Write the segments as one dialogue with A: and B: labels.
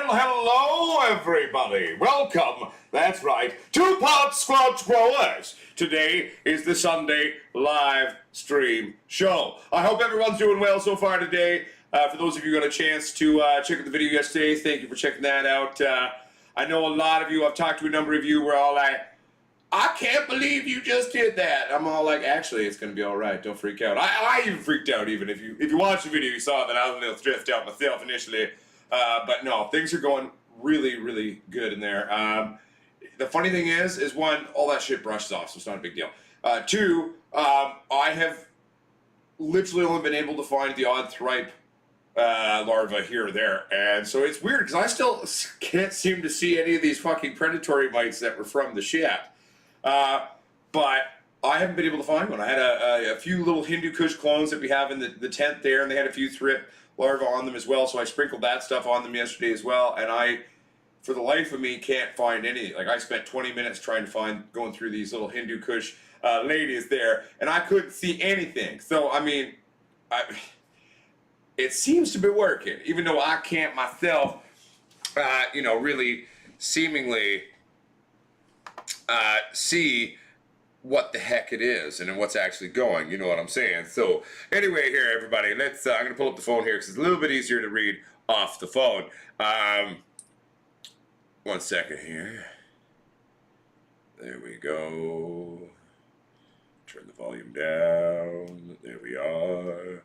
A: Well, hello, everybody. Welcome, that's right, to Potsquatch Growers. Today is the Sunday live stream show. I hope everyone's doing well so far today. For those of you who got a chance to check out the video yesterday, thank you for checking that out. I know a lot of you, I've talked to a number of you, were all like, I can't believe you just did that. I'm all like, actually, it's going to be all right. Don't freak out. I even freaked out, even if you watched the video, you saw that I was a little stressed out myself initially. But no, things are going really, really good in there. The funny thing is one, all that shit brushes off, so it's not a big deal. Two, I have literally only been able to find the odd thripe larva here or there, and so it's weird because I still can't seem to see any of these fucking predatory mites that were from the shit. But I haven't been able to find one. I had a few little Hindu Kush clones that we have in the tent there, and they had a few thrip larvae on them as well, so I sprinkled that stuff on them yesterday as well, and I, for the life of me, can't find any. Like, I spent 20 minutes trying to going through these little Hindu Kush ladies there, and I couldn't see anything. So, I mean, it seems to be working, even though I can't myself, really seemingly see what the heck it is and what's actually going, you know what I'm saying? So anyway, here everybody, let's I'm gonna pull up the phone here because it's a little bit easier to read off the phone. 1 second here. There we go. Turn the volume down. There we are.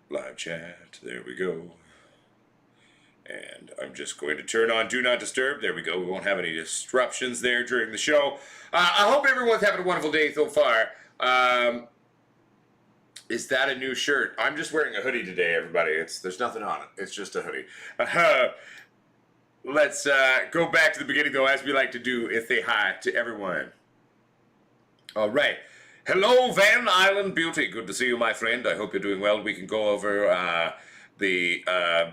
A: Live chat. There we go. And I'm just going to turn on Do Not Disturb. There we go. We won't have any disruptions there during the show. I hope everyone's having a wonderful day so far. Is that a new shirt? I'm just wearing a hoodie today, everybody. There's nothing on it. It's just a hoodie. Let's go back to the beginning, though, as we like to do, and say hi to everyone. All right. Hello, Van Island Beauty. Good to see you, my friend. I hope you're doing well. We can go over the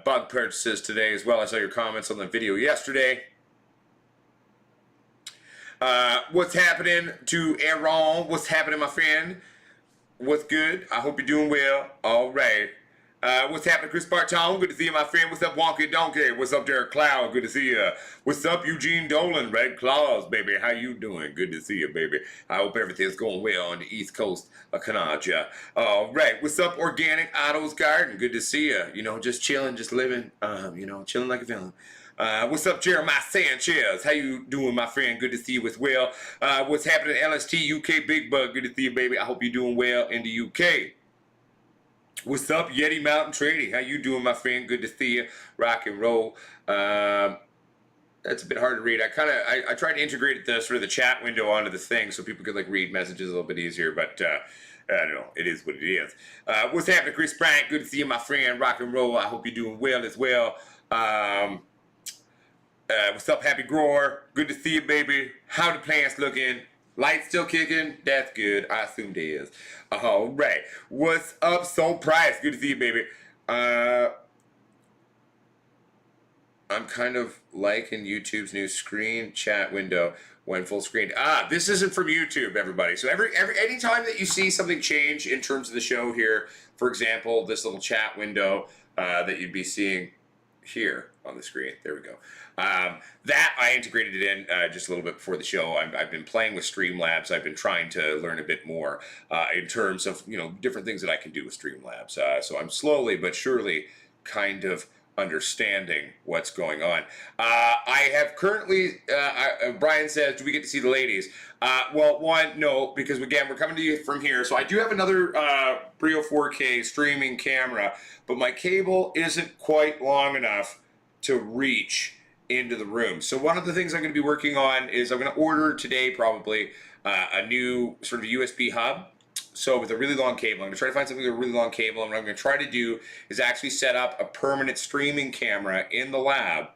A: bug purchases today as well. I saw your comments on the video yesterday. What's happening to Aaron? What's happening, my friend? What's good? I hope you're doing well. All right. What's happening, Chris Barton? Good to see you, my friend. What's up, Wonky Donkey? What's up, Derek Cloud? Good to see you. What's up, Eugene Dolan? Red Claws, baby. How you doing? Good to see you, baby. I hope everything's going well on the East Coast of Canada. All right. What's up, Organic Otto's Garden? Good to see you. You know, just chilling, just living, chilling like a villain. What's up, Jeremiah Sanchez? How you doing, my friend? Good to see you as well. What's happening, LST UK Big Bug? Good to see you, baby. I hope you're doing well in the UK. What's up, Yeti Mountain Trading? How you doing, my friend? Good to see you. Rock and roll. That's a bit hard to read. I tried to integrate the sort of the chat window onto this thing so people could like read messages a little bit easier, but I don't know. It is what it is. What's happening, Chris Bryant? Good to see you, my friend. Rock and roll. I hope you're doing well as well. What's up, Happy Grower? Good to see you, baby. How the plants looking? Light still kicking? That's good. I assume it is. All right. What's up, Soul Price? Good to see you, baby. I'm kind of liking YouTube's new screen chat window when full screen. This isn't from YouTube, everybody. So any time that you see something change in terms of the show here, for example, this little chat window that you'd be seeing here on the screen. There we go. That I integrated it in just a little bit before the show. I've been playing with Streamlabs. I've been trying to learn a bit more in terms of different things that I can do with Streamlabs. So I'm slowly but surely kind of understanding what's going on. I have currently, Brian says, do we get to see the ladies? Well, one, no, because again, we're coming to you from here. So I do have another Brio 4K streaming camera, but my cable isn't quite long enough to reach into the room. So one of the things I'm going to be working on is I'm going to order today probably a new sort of USB hub. So with a really long cable, I'm going to try to find something with a really long cable, and what I'm going to try to do is actually set up a permanent streaming camera in the lab.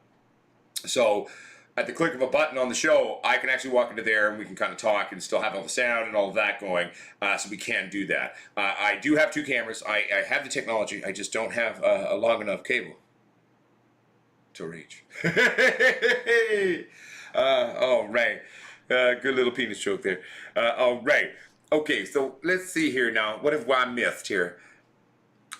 A: So at the click of a button on the show, I can actually walk into there and we can kind of talk and still have all the sound and all of that going. So we can do that. I do have two cameras. I have the technology. I just don't have a long enough cable to reach. All right. Good little penis joke there. All right. Okay, so let's see here now. What have I missed here?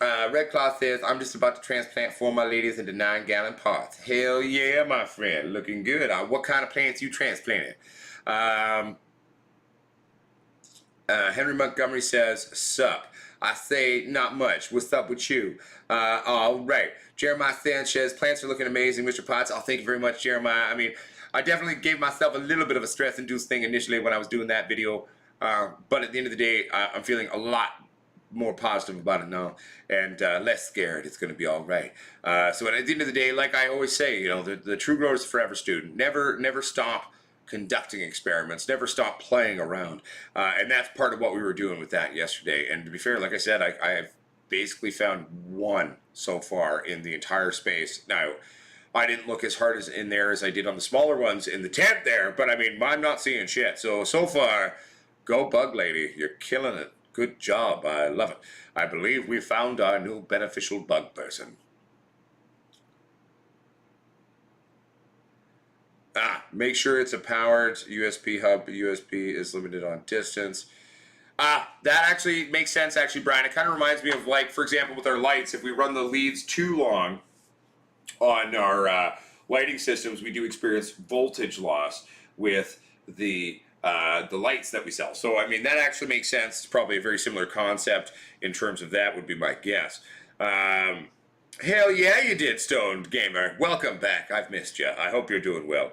A: Red Cloth says, I'm just about to transplant 4 of my ladies into 9-gallon pots. Hell yeah, my friend. Looking good. What kind of plants you transplanted? Henry Montgomery says, sup. I say, not much. What's up with you? All right. Jeremiah Sanchez, plants are looking amazing, Mr. Potts. Oh, thank you very much, Jeremiah. I mean, I definitely gave myself a little bit of a stress-induced thing initially when I was doing that video. But at the end of the day, I'm feeling a lot more positive about it now and less scared. It's going to be all right. So at the end of the day, like I always say, you know, the true grower is a forever student. Never stop conducting experiments, never stop playing around. And that's part of what we were doing with that yesterday. And to be fair, like I said, I've basically found one so far in the entire space. Now, I didn't look as hard as in there as I did on the smaller ones in the tent there, but I mean, I'm not seeing shit. So far, go bug lady, you're killing it. Good job, I love it. I believe we found our new beneficial bug person. Make sure it's a powered USB hub. USB is limited on distance. That actually makes sense, actually, Brian. It kind of reminds me of, like, for example, with our lights, if we run the leads too long on our lighting systems, we do experience voltage loss with the lights that we sell. So, I mean, that actually makes sense. It's probably a very similar concept in terms of that, would be my guess. Hell yeah, you did, Stoned Gamer. Welcome back. I've missed you. I hope you're doing well.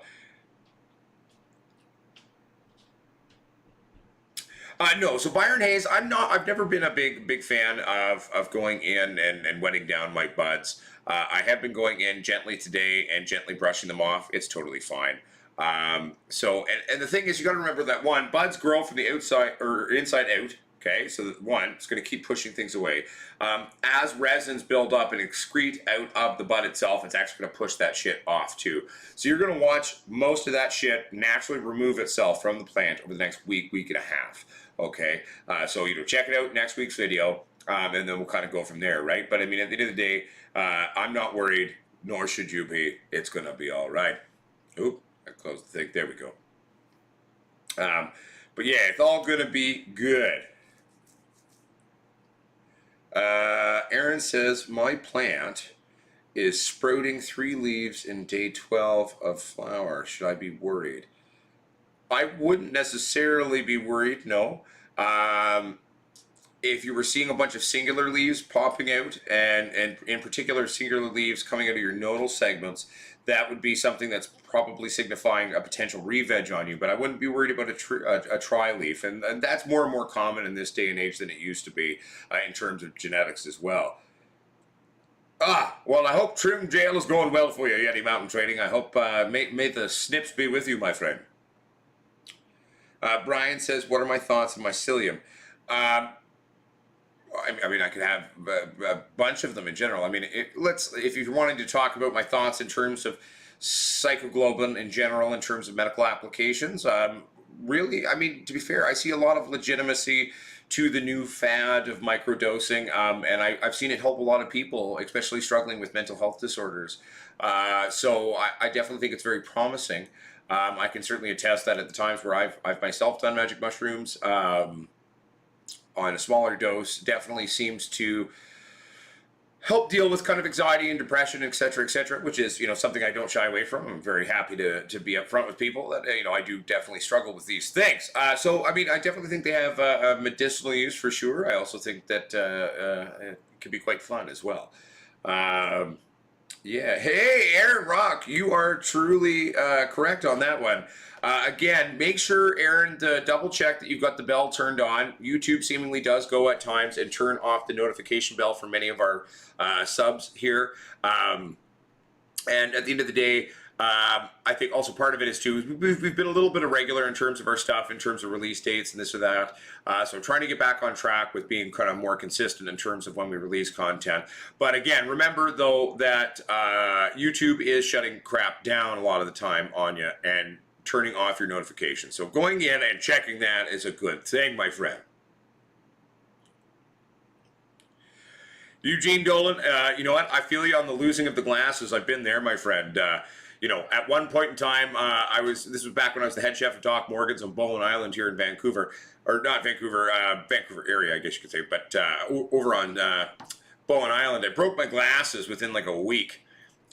A: No, so Byron Hayes, I've never been a big fan of going in and wetting down my buds. I have been going in gently today and gently brushing them off. It's totally fine. So the thing is, you got to remember that one, buds grow from the outside or inside out. Okay, so one, it's going to keep pushing things away. As resins build up and excrete out of the bud itself, it's actually going to push that shit off too. So you're going to watch most of that shit naturally remove itself from the plant over the next week and a half. Okay, so check it out next week's video, and then we'll kind of go from there, right? But I mean, at the end of the day, I'm not worried, nor should you be. It's going to be all right. Oop, I closed the thing. There we go. But yeah, it's all going to be good. Aaron says, my plant is sprouting 3 leaves in day 12 of flower. Should I be worried? I wouldn't necessarily be worried, no. If you were seeing a bunch of singular leaves popping out, and in particular singular leaves coming out of your nodal segments, that would be something that's probably signifying a potential re-veg on you. But I wouldn't be worried about a tri-leaf, and that's more and more common in this day and age than it used to be in terms of genetics as well. Well, I hope Trim Jail is going well for you, Yeti Mountain Trading. I hope may the snips be with you, my friend. Brian says, what are my thoughts on mycelium? I mean, I could have a bunch of them in general. I mean, if you're wanting to talk about my thoughts in terms of psychoglobin in general, in terms of medical applications, really, I mean, to be fair, I see a lot of legitimacy to the new fad of microdosing, and I've seen it help a lot of people, especially struggling with mental health disorders. So I definitely think it's very promising. I can certainly attest that at the times where I've myself done magic mushrooms, on a smaller dose, definitely seems to help deal with kind of anxiety and depression, et cetera, which is, something I don't shy away from. I'm very happy to be upfront with people that, I do definitely struggle with these things. So, I mean, I definitely think they have a medicinal use for sure. I also think that it can be quite fun as well. Yeah. Hey, Aaron Rock, you are truly correct on that one. Again, make sure, Aaron, to double check that you've got the bell turned on. YouTube seemingly does go at times and turn off the notification bell for many of our subs here. And at the end of the day, I think also part of it is too, we've been a little bit irregular in terms of our stuff, in terms of release dates and this or that. So I'm trying to get back on track with being kind of more consistent in terms of when we release content. But again, remember though that YouTube is shutting crap down a lot of the time on you and turning off your notifications. So going in and checking that is a good thing, my friend. Eugene Dolan, you know what? I feel you on the losing of the glasses. I've been there, my friend. At one point in time, this was back when I was the head chef of Doc Morgan's on Bowen Island here in Vancouver, or not Vancouver, Vancouver area, I guess you could say, but over on Bowen Island. I broke my glasses within like a week.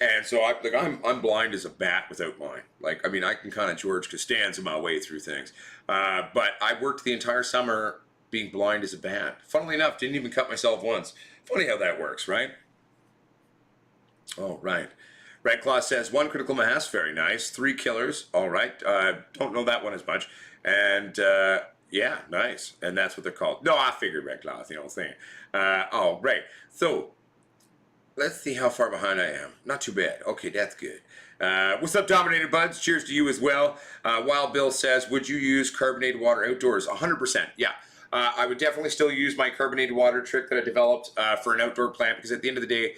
A: And so I'm blind as a bat without mine. Like, I mean, I can kind of George Costanza my way through things. But I worked the entire summer being blind as a bat. Funnily enough, didn't even cut myself once. Funny how that works, right? Oh, right. Red Claw says, 1 critical mass, very nice. 3 killers, all right. Don't know that one as much. And yeah, nice. And that's what they're called. No, I figured Red Claw, the whole thing. All right. So, let's see how far behind I am. Not too bad. Okay, that's good. What's up, Dominated Buds? Cheers to you as well. Wild Bill says, would you use carbonated water outdoors? 100%, yeah. I would definitely still use my carbonated water trick that I developed for an outdoor plant, because at the end of the day,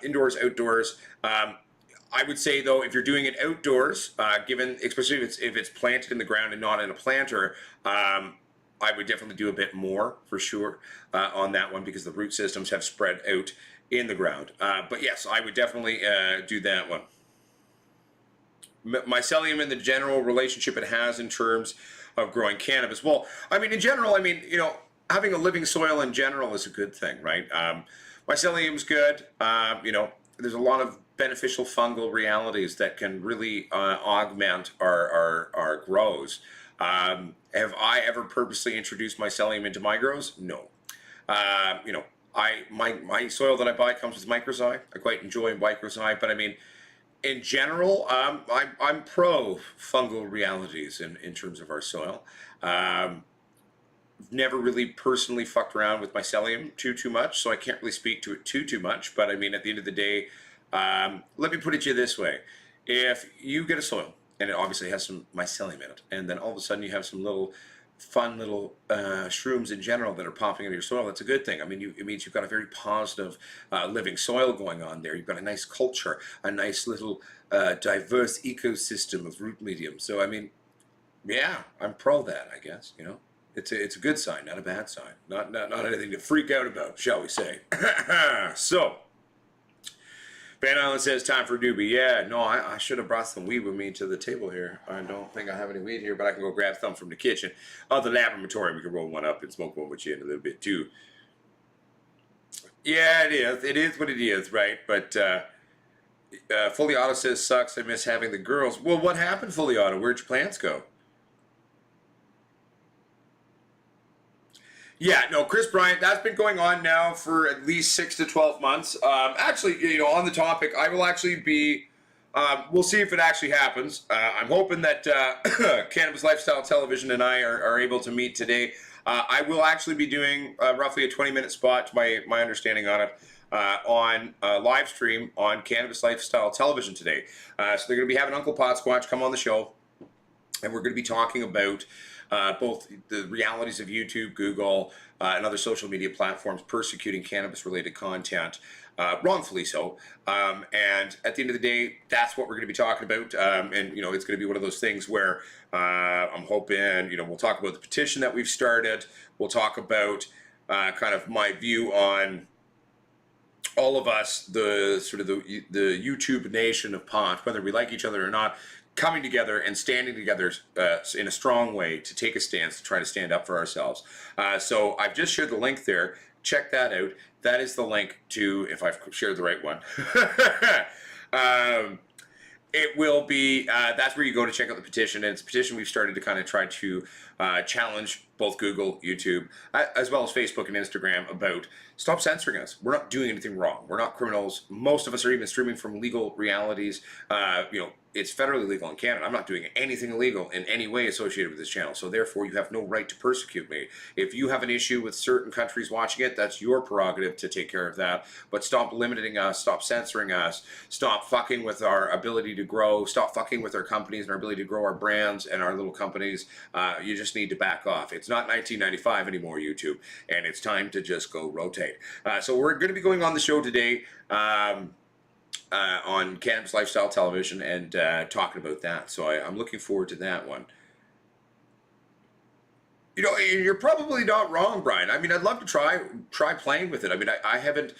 A: indoors, outdoors, I would say though, if you're doing it outdoors, given, especially if it's planted in the ground and not in a planter, I would definitely do a bit more for sure on that one, because the root systems have spread out in the ground. But yes, I would definitely do that one. Mycelium and the general relationship it has in terms of growing cannabis. Well, I mean, in general, I mean, you know, having a living soil in general is a good thing, right? Mycelium's good. You know, there's a lot of beneficial fungal realities that can really augment our grows. Have I ever purposely introduced mycelium into my grows? No. You know, my soil that I buy comes with microzide. I quite enjoy microzide, but I mean, in general, I'm pro fungal realities in terms of our soil. Never really personally fucked around with mycelium too much, so I can't really speak to it too much. But I mean, at the end of the day, let me put it to you this way: if you get a soil and it obviously has some mycelium in it, and then all of a sudden you have some fun little shrooms in general that are popping into your soil, that's a good thing. I mean, it means you've got a very positive living soil going on there. You've got a nice culture, a nice little diverse ecosystem of root medium. So I mean, yeah, I'm pro that, I guess, you know. It's a good sign, not a bad sign. Not anything to freak out about, shall we say. So, Van Island says, time for a doobie. Yeah, no, I should have brought some weed with me to the table here. I don't think I have any weed here, but I can go grab some from the kitchen. Oh, the laboratory, we can roll one up and smoke one with you in a little bit, too. Yeah, it is. It is what it is, right? But Fully Auto says, sucks. I miss having the girls. Well, what happened, Fully Auto? Where'd your plants go? Yeah, no, Chris Bryant, that's been going on now for at least 6 to 12 months. Actually, you know, on the topic, I will actually be, we'll see if it actually happens. I'm hoping that Cannabis Lifestyle Television and I are able to meet today. I will actually be doing roughly a 20-minute spot, to my understanding on it, on a live stream on Cannabis Lifestyle Television today. So they're going to be having Uncle Potsquatch come on the show, and we're going to be talking about both the realities of YouTube, Google, and other social media platforms persecuting cannabis-related content, wrongfully so. And at the end of the day, that's what we're going to be talking about. And, you know, it's going to be one of those things where I'm hoping, you know, we'll talk about the petition that we've started. We'll talk about kind of my view on all of us, the sort of the YouTube nation of pot, whether we like each other or not, coming together and standing together in a strong way to take a stance, to try to stand up for ourselves. So I've just shared the link there. Check that out. That is the link to, if I've shared the right one. It will be, that's where you go to check out the petition. And it's a petition we've started to kind of try to challenge both Google, YouTube, as well as Facebook and Instagram about stop censoring us. We're not doing anything wrong. We're not criminals. Most of us are even streaming from legal realities. You know, it's federally legal in Canada. I'm not doing anything illegal in any way associated with this channel. So therefore, you have no right to persecute me. If you have an issue with certain countries watching it, that's your prerogative to take care of that. But stop limiting us, stop censoring us, stop fucking with our ability to grow, stop fucking with our companies and our ability to grow our brands and our little companies. You just need to back off. It's not 1995 anymore, YouTube, and it's time to just go rotate. So we're going to be going on the show today on Cannabis Lifestyle Television and talking about that. So I'm looking forward to that one. You know, you're probably not wrong, Brian. I mean, I'd love to try playing with it. I mean, I haven't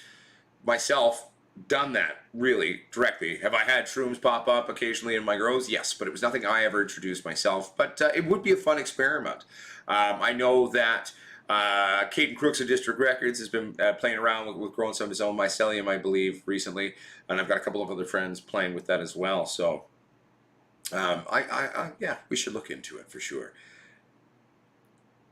A: myself done that really directly. Have I had shrooms pop up occasionally in my grows? Yes, but it was nothing I ever introduced myself. But it would be a fun experiment. I know that Caden Crooks of District Records has been playing around with growing some of his own mycelium, I believe, recently, and I've got a couple of other friends playing with that as well. So, yeah, we should look into it for sure.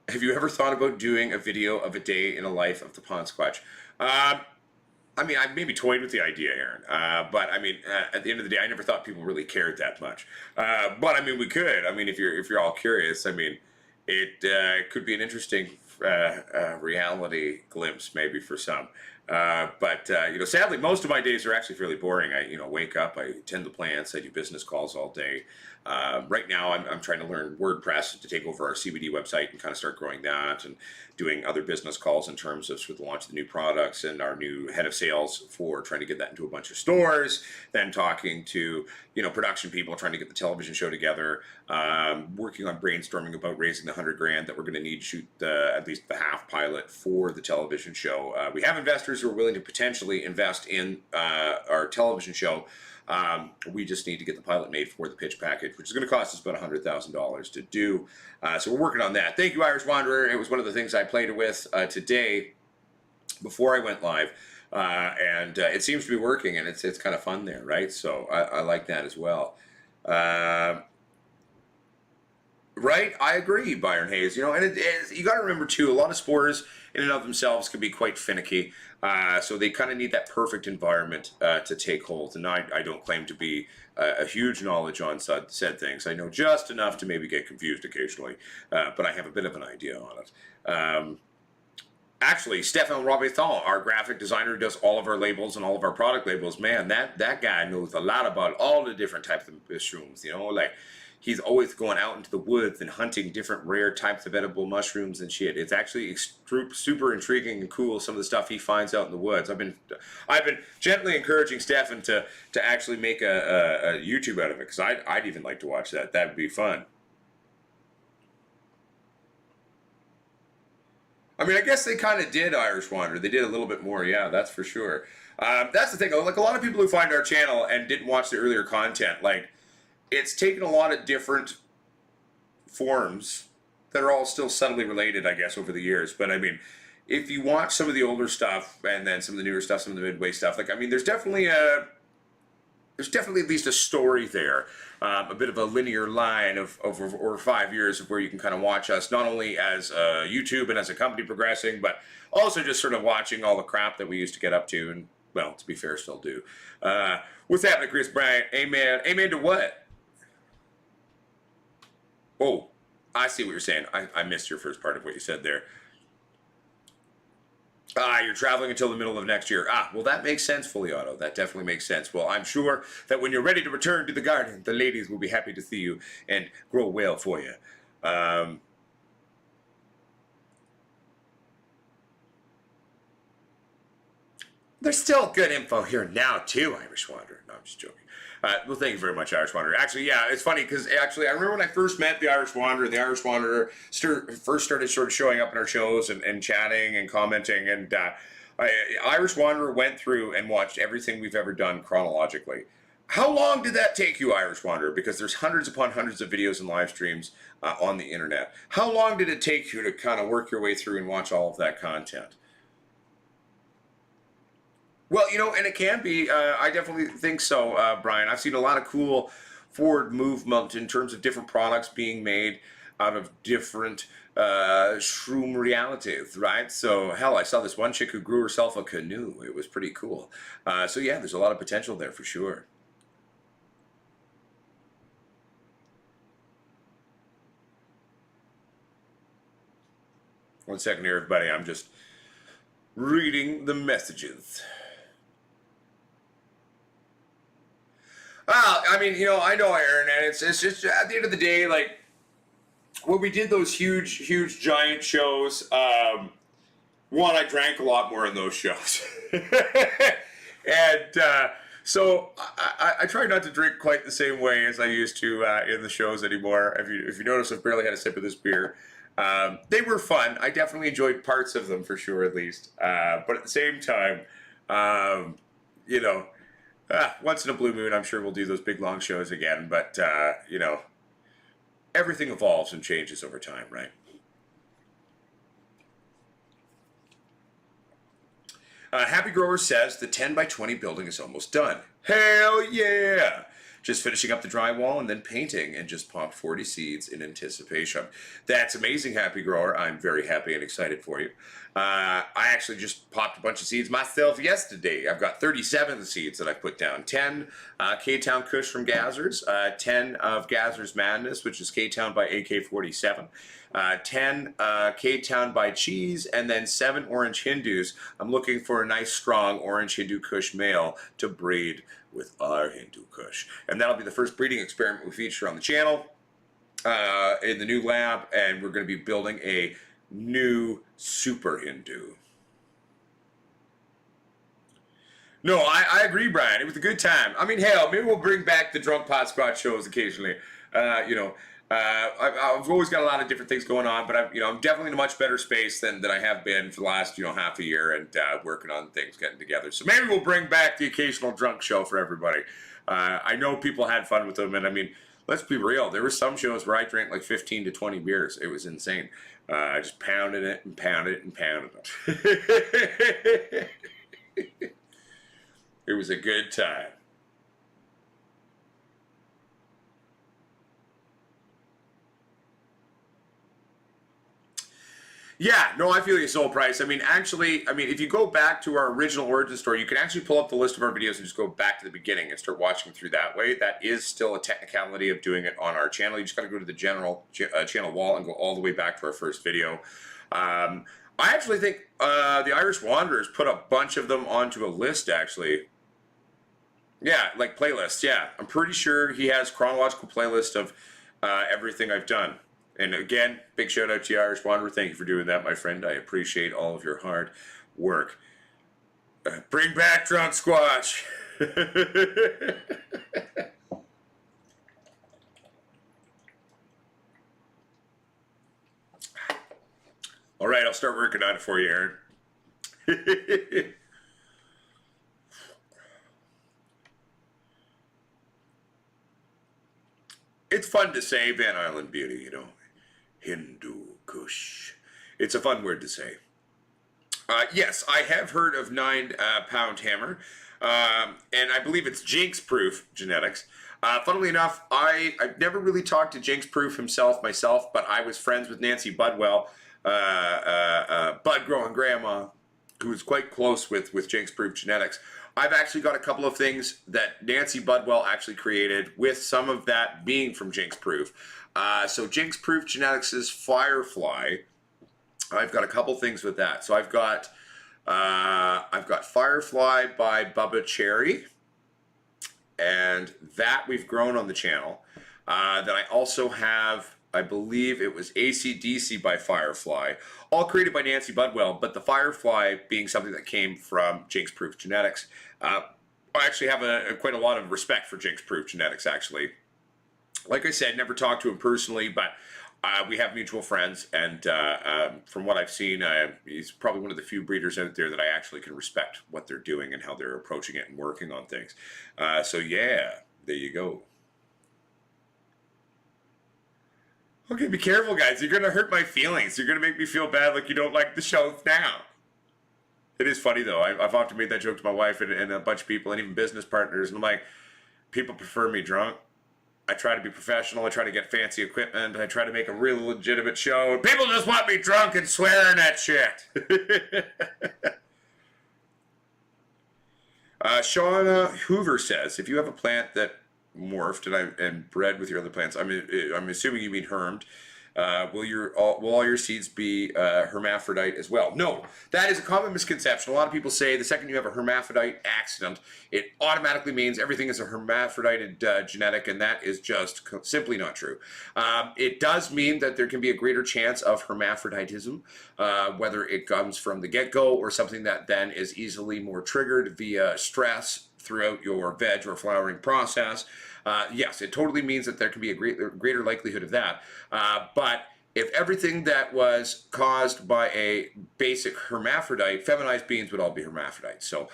A: Have you ever thought about doing a video of a day in a life of the Potsquatch? I mean, I maybe toyed with the idea, Aaron, but I mean, at the end of the day, I never thought people really cared that much. But I mean, we could. I mean, if you're all curious, I mean, it could be an interesting reality glimpse, maybe for some. But you know, sadly, most of my days are actually fairly boring. I wake up, I tend to plants, I do business calls all day. Right now, I'm trying to learn WordPress to take over our CBD website and kind of start growing that, and doing other business calls in terms of sort of the launch of the new products, and our new head of sales for trying to get that into a bunch of stores. Then talking to production people, trying to get the television show together. Working on brainstorming about raising the $100,000 that we're going to need to shoot at least the half pilot for the television show. We have investors who are willing to potentially invest in our television show. We just need to get the pilot made for the pitch package, which is going to cost us about $100,000 to do. So we're working on that. Thank you, Irish Wanderer. It was one of the things I played with today before I went live. And it seems to be working, and it's kind of fun there, right? So I like that as well. Right, I agree, Byron Hayes. And you got to remember too, a lot of sports in and of themselves can be quite finicky. So they kind of need that perfect environment to take hold. And I don't claim to be a huge knowledge on said things. I know just enough to maybe get confused occasionally, but I have a bit of an idea on it. Actually, Stefan Robethal, our graphic designer who does all of our labels and all of our product labels, man, that guy knows a lot about all the different types of mushrooms. Like he's always going out into the woods and hunting different rare types of edible mushrooms and shit. It's actually super intriguing and cool, some of the stuff he finds out in the woods. I've been gently encouraging Stefan to actually make a YouTube out of it, because I'd even like to watch that. That'd be fun. I mean, I guess they kind of did, Irish Wanderer. They did a little bit more, yeah, that's for sure. That's the thing. Like, a lot of people who find our channel and didn't watch the earlier content, like, it's taken a lot of different forms that are all still subtly related, I guess, over the years. But I mean, if you watch some of the older stuff and then some of the newer stuff, some of the midway stuff, like, I mean, there's definitely at least a story there, a bit of a linear line of over 5 years of where you can kind of watch us, not only as YouTube and as a company progressing, but also just sort of watching all the crap that we used to get up to, and, well, to be fair, still do. What's happening, Chris Bryant? Amen. Amen to what? Oh, I see what you're saying. I missed your first part of what you said there. You're traveling until the middle of next year. Well, that makes sense, Fully Auto. That definitely makes sense. Well, I'm sure that when you're ready to return to the garden, the ladies will be happy to see you and grow well for you. There's still good info here now, too, Irish Wanderer. No, I'm just joking. Well, thank you very much, Irish Wanderer. Actually, yeah, it's funny because actually I remember when I first met the Irish Wanderer first started sort of showing up in our shows and chatting and commenting, and Irish Wanderer went through and watched everything we've ever done chronologically. How long did that take you, Irish Wanderer? Because there's hundreds upon hundreds of videos and live streams on the internet. How long did it take you to kind of work your way through and watch all of that content? Well, and it can be. I definitely think so, Brian. I've seen a lot of cool forward movement in terms of different products being made out of different shroom realities, right? So, hell, I saw this one chick who grew herself a canoe. It was pretty cool. So, yeah, there's a lot of potential there for sure. One second here, everybody. I'm just reading the messages. I mean, I know, Aaron, and it's just at the end of the day, like, when we did those huge, giant shows, one, I drank a lot more in those shows. And so I try not to drink quite the same way as I used to in the shows anymore. If you notice, I've barely had a sip of this beer. They were fun. I definitely enjoyed parts of them, for sure, at least. But at the same time, once in a blue moon, I'm sure we'll do those big, long shows again. But, everything evolves and changes over time, right? Happy Grower says the 10 by 20 building is almost done. Hell yeah! Just finishing up the drywall and then painting, and just popped 40 seeds in anticipation. That's amazing, Happy Grower. I'm very happy and excited for you. I actually just popped a bunch of seeds myself yesterday. I've got 37 seeds that I put down. 10 K-Town Kush from Gazzers, 10 of Gazzers Madness, which is K-Town by AK-47, 10 K-Town by Cheese, and then 7 Orange Hindus. I'm looking for a nice, strong Orange Hindu Kush male to breed with our Hindu Kush. And that'll be the first breeding experiment we feature on the channel in the new lab, and we're going to be building a new Super Hindu. No, I agree, Brian. It was a good time. I mean, hell, maybe we'll bring back the drunk Potsquatch shows occasionally. I've always got a lot of different things going on, but I'm definitely in a much better space than I have been for the last half a year, and working on things, getting together. So maybe we'll bring back the occasional drunk show for everybody. I know people had fun with them, and I mean, let's be real. There were some shows where I drank like 15 to 20 beers. It was insane. I just pounded it and pounded it and pounded it. It was a good time. Yeah, no, I feel you, Soul Price. I mean, actually, if you go back to our original origin story, you can actually pull up the list of our videos and just go back to the beginning and start watching through that way. That is still a technicality of doing it on our channel. You just got to go to the general channel wall and go all the way back to our first video. I actually think the Irish Wanderers put a bunch of them onto a list, actually. Yeah, like playlists, yeah. I'm pretty sure he has chronological playlist of everything I've done. And again, big shout out to you, Irish Wanderer. Thank you for doing that, my friend. I appreciate all of your hard work. Bring back Drunk Squatch. All right, I'll start working on it for you, Aaron. It's fun to say Van Island Beauty, Hindu Kush. It's a fun word to say. Yes, I have heard of 9 Pound Hammer, and I believe it's Jinx Proof genetics. Funnily enough, I've never really talked to Jinx Proof myself, but I was friends with Nancy Budwell, Bud Growing Grandma, who was quite close with Jinx Proof genetics. I've actually got a couple of things that Nancy Budwell actually created, with some of that being from Jinx Proof. So Jinx Proof Genetics' Firefly. I've got a couple things with that. So I've got Firefly by Bubba Cherry, and that we've grown on the channel. Then I also have, I believe it was AC/DC by Firefly, all created by Nancy Budwell, but the Firefly being something that came from Jinx Proof Genetics. I actually have quite a lot of respect for Jinx Proof Genetics, actually. Like I said, never talked to him personally, but we have mutual friends, and from what I've seen, he's probably one of the few breeders out there that I actually can respect what they're doing and how they're approaching it and working on things. So yeah, there you go. Okay, be careful, guys. You're going to hurt my feelings. You're going to make me feel bad like you don't like the show now. It is funny, though. I've often made that joke to my wife and a bunch of people, and even business partners, and I'm like, people prefer me drunk. I try to be professional. I try to get fancy equipment. I try to make a real legitimate show. People just want me drunk and swearing at shit. Shauna Hoover says, if you have a plant that morphed and bred with your other plants, I'm assuming you mean hermed, will all your seeds be hermaphrodite as well? No, that is a common misconception. A lot of people say the second you have a hermaphrodite accident, it automatically means everything is a hermaphrodited genetic, and that is just simply not true. It does mean that there can be a greater chance of hermaphroditism, whether it comes from the get-go or something that then is easily more triggered via stress throughout your veg or flowering process. Yes, it totally means that there can be a greater likelihood of that. But if everything that was caused by a basic hermaphrodite, feminized beings would all be hermaphrodites. So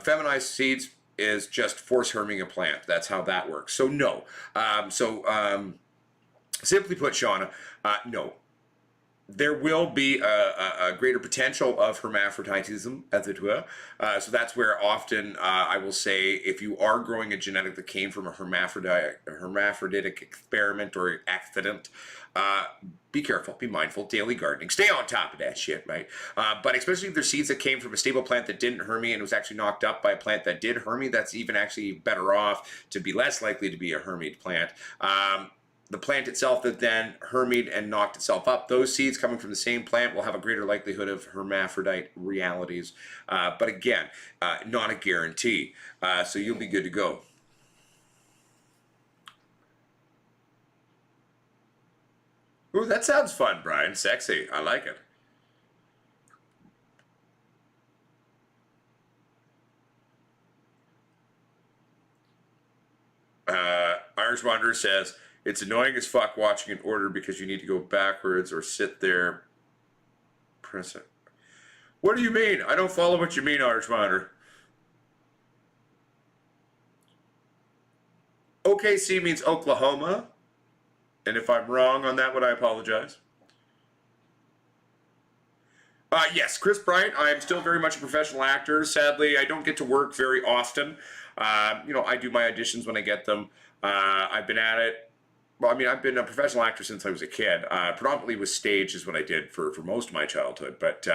A: feminized seeds is just force herming a plant. That's how that works. So no. Simply put, Shauna, no. there will be a greater potential of hermaphroditism, as it were. So that's where often I will say, if you are growing a genetic that came from a hermaphroditic experiment or accident, be careful, be mindful, daily gardening, stay on top of that shit, right? But especially if there's seeds that came from a stable plant that didn't hermy and was actually knocked up by a plant that did hermy, that's even actually better off to be less likely to be a hermied plant. The plant itself that then hermied and knocked itself up, those seeds coming from the same plant will have a greater likelihood of hermaphrodite realities. But again, not a guarantee. So you'll be good to go. Ooh, that sounds fun, Brian. Sexy. I like it. Irish Wanderer says, it's annoying as fuck watching an order because you need to go backwards or sit there. Press it. What do you mean? I don't follow what you mean, Irish Wanderer. OKC means Oklahoma. And if I'm wrong on that one, I apologize. Yes, Chris Bryant. I am still very much a professional actor. Sadly, I don't get to work very often. I do my auditions when I get them. I've been at it. Well, I mean, I've been a professional actor since I was a kid. Predominantly with stage is what I did for most of my childhood. But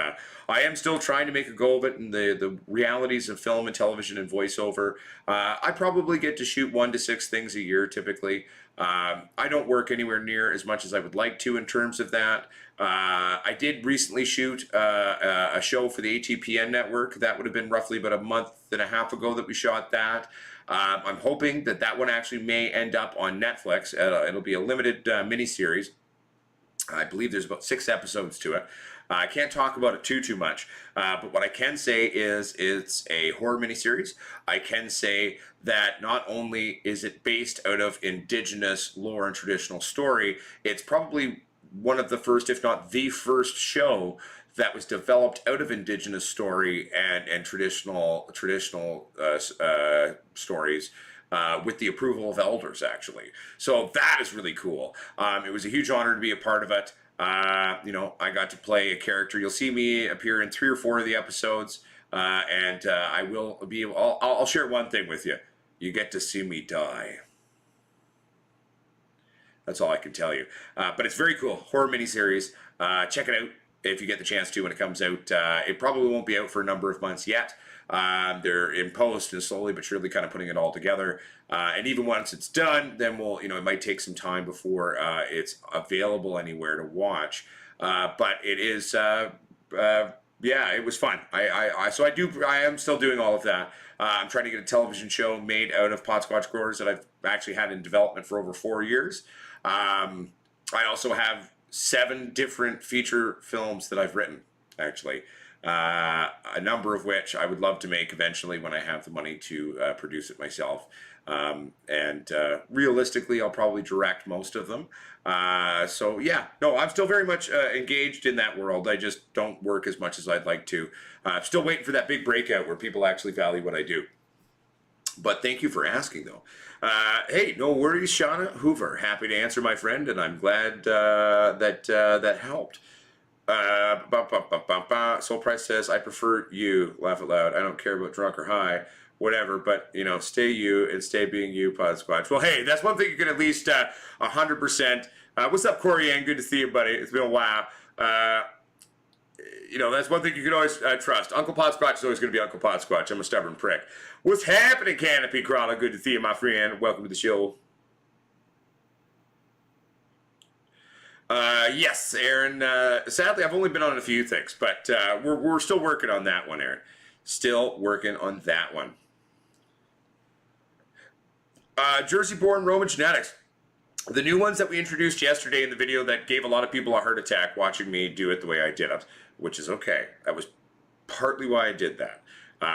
A: I am still trying to make a go of it in the realities of film and television and voiceover. I probably get to shoot 1 to 6 things a year typically. I don't work anywhere near as much as I would like to in terms of that. I did recently shoot a show for the ATPN network. That would have been roughly about a month and a half ago that we shot that. I'm hoping that one actually may end up on Netflix. It'll be a limited miniseries. I believe there's about 6 episodes to it. I can't talk about it too much, but what I can say is it's a horror miniseries. I can say that not only is it based out of indigenous lore and traditional story, it's probably one of the first, if not the first show that was developed out of indigenous story and traditional stories with the approval of elders, actually. So that is really cool. It was a huge honor to be a part of it. I got to play a character. You'll see me appear in 3 or 4 of the episodes, and I will be. I'll share one thing with you. You get to see me die. That's all I can tell you. But it's very cool. Horror miniseries. Check it out if you get the chance to when it comes out. It probably won't be out for a number of months yet. They're in post and slowly but surely kind of putting it all together. And even once it's done, then it might take some time before it's available anywhere to watch. But it is, yeah, it was fun. I am still doing all of that. I'm trying to get a television show made out of Potsquatch growers that I've actually had in development for over 4 years. I also have 7 different feature films that I've written, actually. A number of which I would love to make eventually when I have the money to produce it myself. Realistically, I'll probably direct most of them. So yeah, no, I'm still very much engaged in that world. I just don't work as much as I'd like to. Still waiting for that big breakout where people actually value what I do. But thank you for asking, though. Hey, no worries, Shauna Hoover. Happy to answer, my friend, and I'm glad that helped. Soul Price says, I prefer you. Laugh out loud. I don't care about drunk or high, whatever, but, stay you and stay being you, Potsquatch. Well, hey, that's one thing you can at least 100%. What's up, Corey Ann? Good to see you, buddy. It's been a while. That's one thing you can always trust. Uncle Potsquatch is always going to be Uncle Potsquatch. I'm a stubborn prick. What's happening, Canopy Crawler? Good to see you, my friend. Welcome to the show. Yes, Aaron. Sadly, I've only been on a few things, but we're still working on that one, Aaron. Still working on that one. Jersey-born Roman genetics. The new ones that we introduced yesterday in the video that gave a lot of people a heart attack watching me do it the way I did it, which is okay. That was partly why I did that.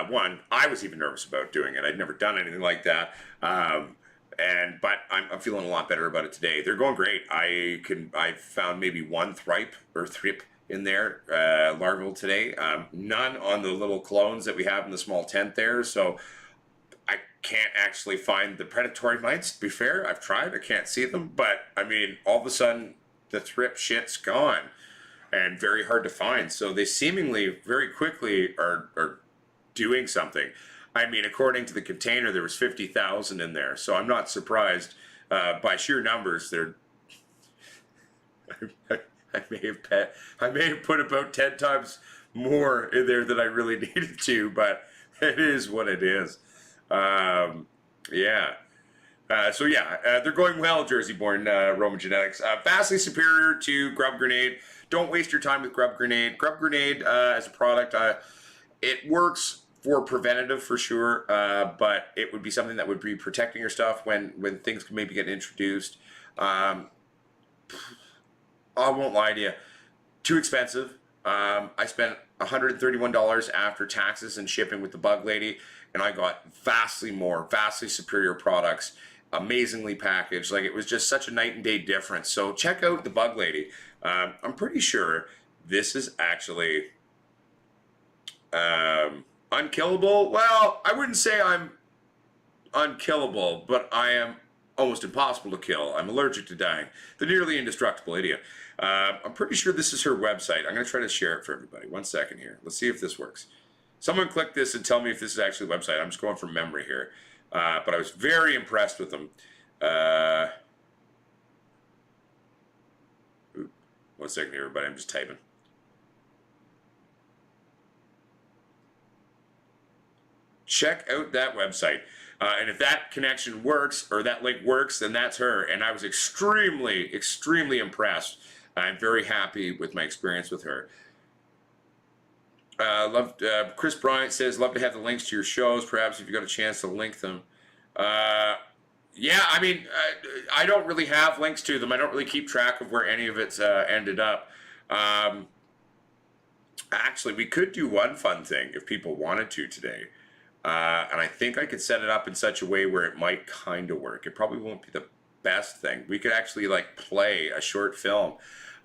A: One, I was even nervous about doing it. I'd never done anything like that. But I'm feeling a lot better about it today. They're going great. I found maybe 1 thripe or thrip in there, larval today. None on the little clones that we have in the small tent there. So I can't actually find the predatory mites, to be fair. I've tried. I can't see them. But, I mean, all of a sudden, the thrip shit's gone. and very hard to find. So they seemingly very quickly are doing something. I mean, according to the container, there was 50,000 in there. So I'm not surprised by sheer numbers. I may have put about 10 times more in there than I really needed to, but it is what it is. Yeah. So yeah, they're going well, Jersey-born Roman Genetics. Vastly superior to Grub Grenade. Don't waste your time with Grub Grenade. Grub Grenade as a product, it works for preventative for sure, but it would be something that would be protecting your stuff when things can maybe get introduced. I won't lie to you, too expensive. I spent $131 after taxes and shipping with the Bug Lady, and I got vastly superior products, amazingly packaged. Like, it was just such a night and day difference. So check out the Bug Lady. I'm pretty sure this is actually unkillable. Well, I wouldn't say I'm unkillable, but I am almost impossible to kill. I'm allergic to dying. The nearly indestructible idiot. I'm pretty sure this is her website. I'm going to try to share it for everybody. 1 second here. Let's see if this works. Someone click this and tell me if this is actually the website. I'm just going from memory here. But I was very impressed with them. 1 second here, everybody. I'm just typing. Check out that website. And if that connection works, or that link works, then that's her. And I was extremely, extremely impressed. I'm very happy with my experience with her. Chris Bryant says, love to have the links to your shows, perhaps if you got a chance to link them. Yeah, I mean, I don't really have links to them. I don't really keep track of where any of it's ended up. Actually, we could do one fun thing if people wanted to today. And I think I could set it up in such a way where it might kind of work. It probably won't be the best thing. We could actually like play a short film.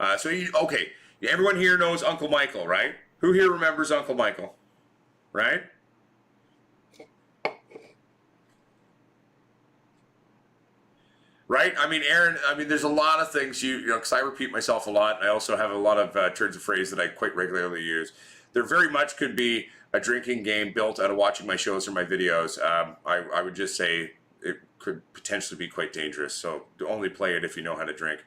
A: Okay, everyone here knows Uncle Michael, right? Who here remembers Uncle Michael? Right? Right? I mean, Aaron, there's a lot of things you know, because I repeat myself a lot. I also have a lot of turns of phrase that I quite regularly use. There very much could be a drinking game built out of watching my shows or my videos. I would just say it could potentially be quite dangerous. So only play it if you know how to drink.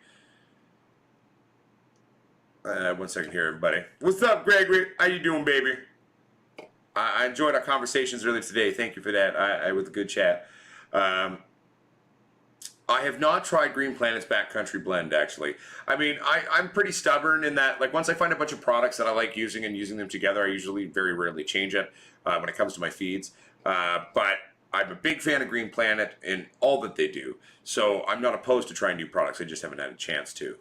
A: 1 second here, everybody. What's up, Gregory? How you doing, baby? I enjoyed our conversations earlier today. Thank you for that. I with a good chat. I have not tried Green Planet's Backcountry Blend, actually. I mean, I'm pretty stubborn in that, like, once I find a bunch of products that I like using and using them together, I usually very rarely change it when it comes to my feeds. But I'm a big fan of Green Planet in all that they do. So I'm not opposed to trying new products. I just haven't had a chance to.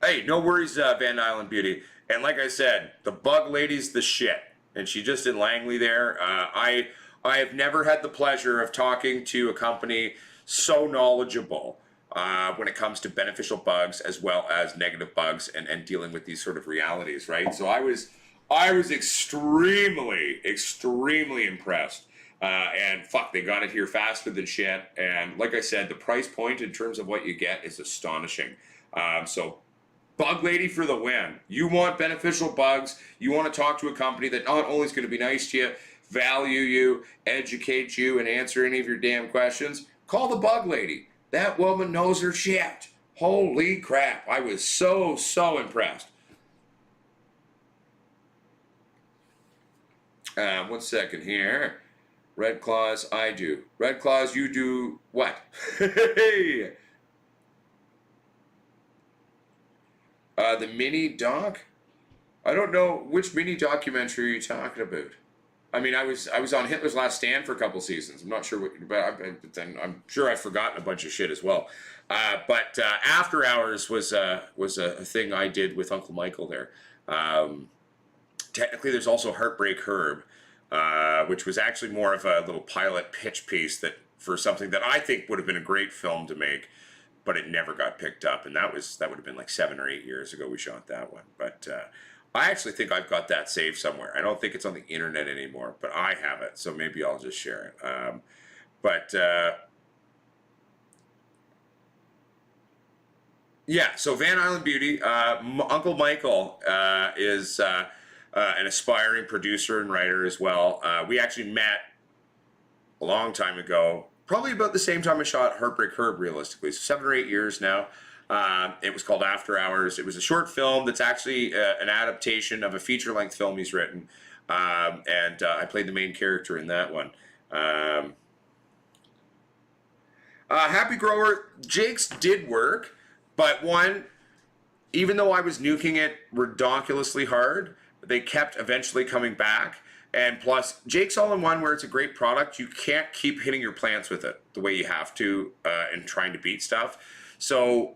A: Hey, no worries, Van Island Beauty. And like I said, the Bug Lady's the shit. And she just in Langley there. I have never had the pleasure of talking to a company so knowledgeable when it comes to beneficial bugs as well as negative bugs and dealing with these sort of realities, right? So I was extremely, extremely impressed. And fuck, they got it here faster than shit. And like I said, the price point in terms of what you get is astonishing. So Bug Lady for the win. You want beneficial bugs. You want to talk to a company that not only is going to be nice to you, value you, educate you, and answer any of your damn questions. Call the Bug Lady. That woman knows her shit. Holy crap. I was so impressed. 1 second here. Red Claws, I do. Red Claws, you do what? Hey! The mini doc? I don't know which mini documentary are you talking about. I mean, I was on Hitler's Last Stand for a couple seasons. I'm not sure what, but then I'm sure I've forgotten a bunch of shit as well. But After Hours was a thing I did with Uncle Michael there. Technically, there's also Heartbreak Herb, which was actually more of a little pilot pitch piece that for something that I think would have been a great film to make. But it never got picked up, and that would have been like 7 or 8 years ago we shot that one. But I actually think I've got that saved somewhere. I don't think it's on the internet anymore, but I have it, so maybe I'll just share it. Yeah, so Van Island Beauty, Uncle Michael is an aspiring producer and writer as well. We actually met a long time ago, probably about the same time I shot Heartbreak Herb, realistically. So 7 or 8 years now. It was called After Hours. It was a short film that's actually an adaptation of a feature-length film he's written. And I played the main character in that one. Happy Grower, Jake's did work, but one, even though I was nuking it ridiculously hard, they kept eventually coming back. And plus, Jake's all-in-one, where it's a great product, you can't keep hitting your plants with it the way you have to and trying to beat stuff. So,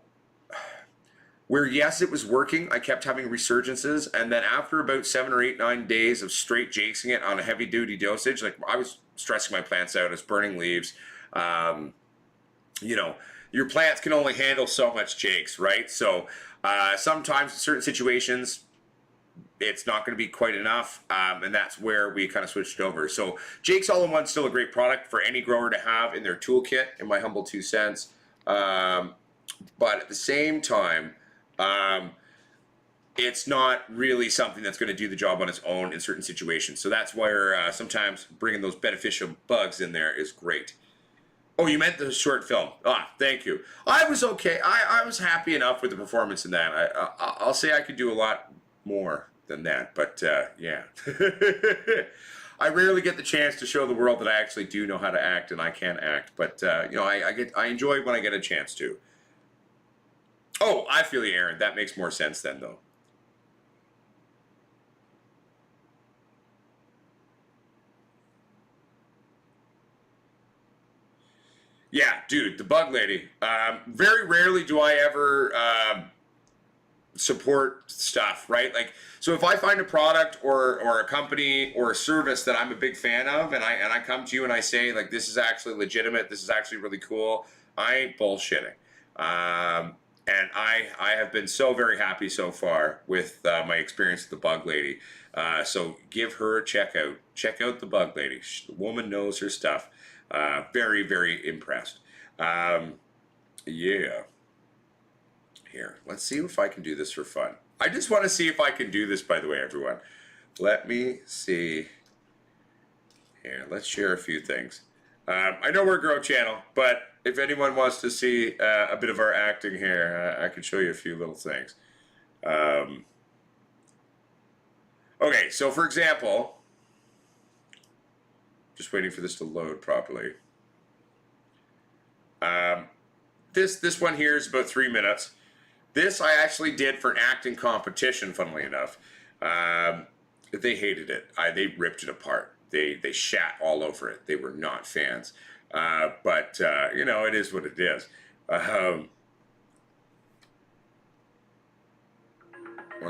A: where yes, it was working, I kept having resurgences, and then after about 7 or 8, 9 days of straight Jakesing it on a heavy-duty dosage, like I was stressing my plants out, I was burning leaves. You know, your plants can only handle so much Jakes, right? So sometimes in certain situations, it's not going to be quite enough, and that's where we kind of switched over. So Jake's All-in-One is still a great product for any grower to have in their toolkit, in my humble 2 cents. But at the same time, it's not really something that's going to do the job on its own in certain situations. So that's where sometimes bringing those beneficial bugs in there is great. Oh, you meant the short film. Ah, thank you. I was okay. I was happy enough with the performance in that. I'll say I could do a lot more than that, but yeah. I rarely get the chance to show the world that I actually do know how to act, and I can act. But you know, I enjoy when I get a chance to. Oh, I feel you, Aaron. That makes more sense then, though. Yeah, dude, the bug lady. Very rarely do I ever support stuff, right? Like, so if I find a product or a company or a service that I'm a big fan of, and I come to you and I say, like, this is actually legitimate, this is actually really cool, I ain't bullshitting. And I have been so very happy so far with my experience with the bug lady. So give her a check out. Check out the bug lady. The woman knows her stuff. Very, very impressed. Yeah. Here, let's see if I can do this for fun. I just want to see if I can do this, by the way, everyone. Let me see. Here, let's share a few things. I know we're a Grow channel, but if anyone wants to see a bit of our acting here, I can show you a few little things. Okay, so for example, just waiting for this to load properly. This one here is about 3 minutes. This I actually did for an acting competition, funnily enough. They hated it. They ripped it apart. They shat all over it. They were not fans. But you know, it is what it is. 1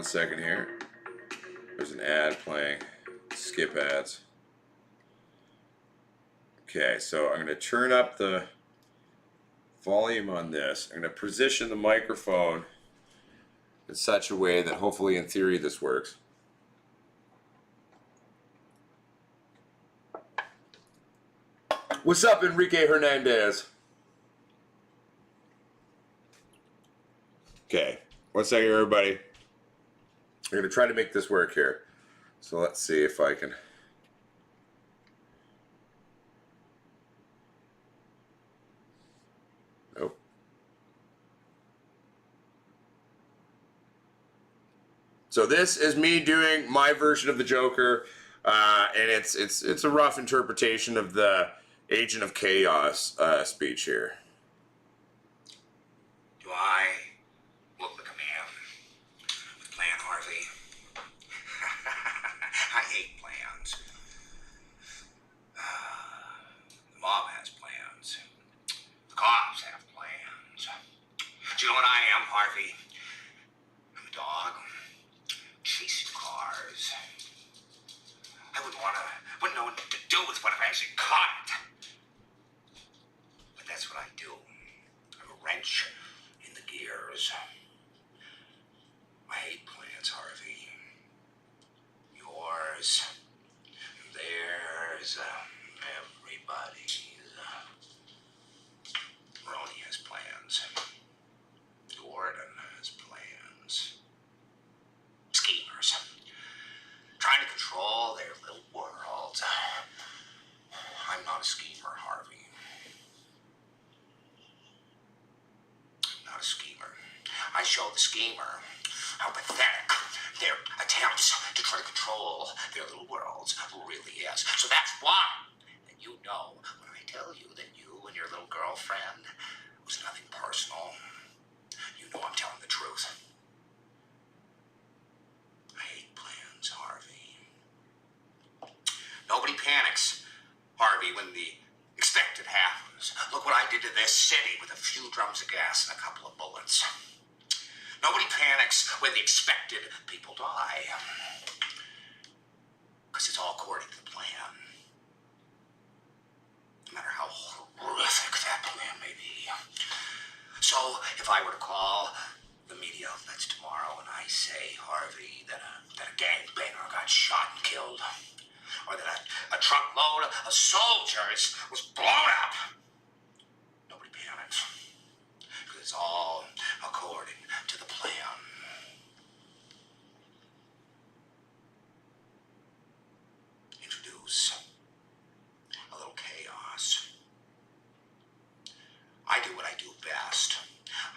A: second here. There's an ad playing. Skip ads. Okay, so I'm going to turn up the volume on this. I'm going to position the microphone in such a way that hopefully in theory this works. What's up, Enrique Hernandez? Okay, 1 second, everybody. I'm going to try to make this work here. So let's see if I can. Nope. So this is me doing my version of the Joker, and it's a rough interpretation of the Agent of Chaos speech here.
B: Do I look like a man with a plan, Harvey? I hate plans. The mob has plans. The cops have plans. Do you know what I am, Harvey? I'm a dog chasing cars. I wouldn't know what to do with what if I actually caught it. But that's what I do. I'm a wrench in the gears. I hate plans, Harvey. Yours. Theirs. Everybody's. Ronnie has plans. Gordon. schemer, Harvey. I'm not a schemer. I show the schemer how pathetic their attempts to try to control their little worlds really is. So that's why, and you know, when I tell you that you and your little girlfriend was nothing personal, you know I'm telling the truth. I hate plans, Harvey. Nobody panics, Harvey, when the expected happens. Look what I did to this city with a few drums of gas and a couple of bullets. Nobody panics when the expected people die. Because it's all according to the plan. No matter how horrific that plan may be. So, if I were to call the media outlets tomorrow and I say, Harvey, that a gangbanger got shot and killed, or that a truckload of soldiers was blown up, nobody panics. Because it's all according to the plan. Introduce a little chaos. I do what I do best.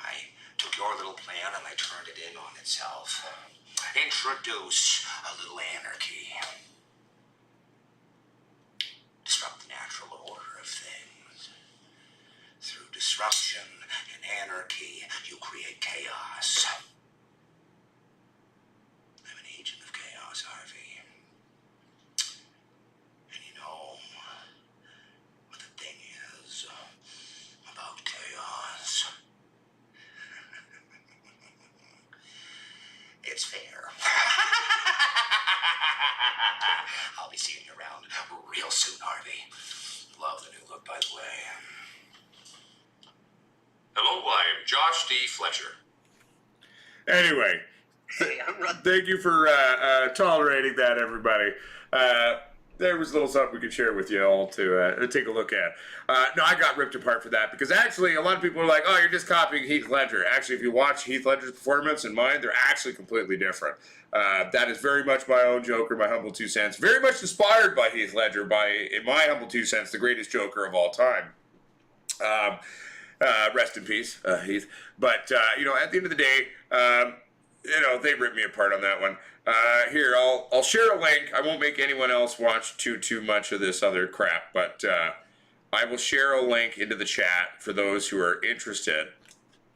B: I took your little plan and I turned it in on itself. Introduce a little anarchy. Disrupt the natural order of things. Through disruption and anarchy, you create chaos. I'm an agent of chaos, Harvey. And you know what the thing is about chaos? It's fair. I'll be seeing you around real soon, Harvey. Love the new look, by the way.
A: Hello, I am Josh D. Fletcher. Anyway, thank you for tolerating that, everybody. There was a little something we could share with you all to take a look at. No, I got ripped apart for that because actually a lot of people are like, oh, you're just copying Heath Ledger. Actually, if you watch Heath Ledger's performance and mine, they're actually completely different. That is very much my own Joker, my humble 2 cents. Very much inspired by Heath Ledger, in my humble 2 cents, the greatest Joker of all time. Rest in peace, Heath. But, you know, at the end of the day, you know, they ripped me apart on that one. Here, I'll share a link. I won't make anyone else watch too much of this other crap, but I will share a link into the chat for those who are interested.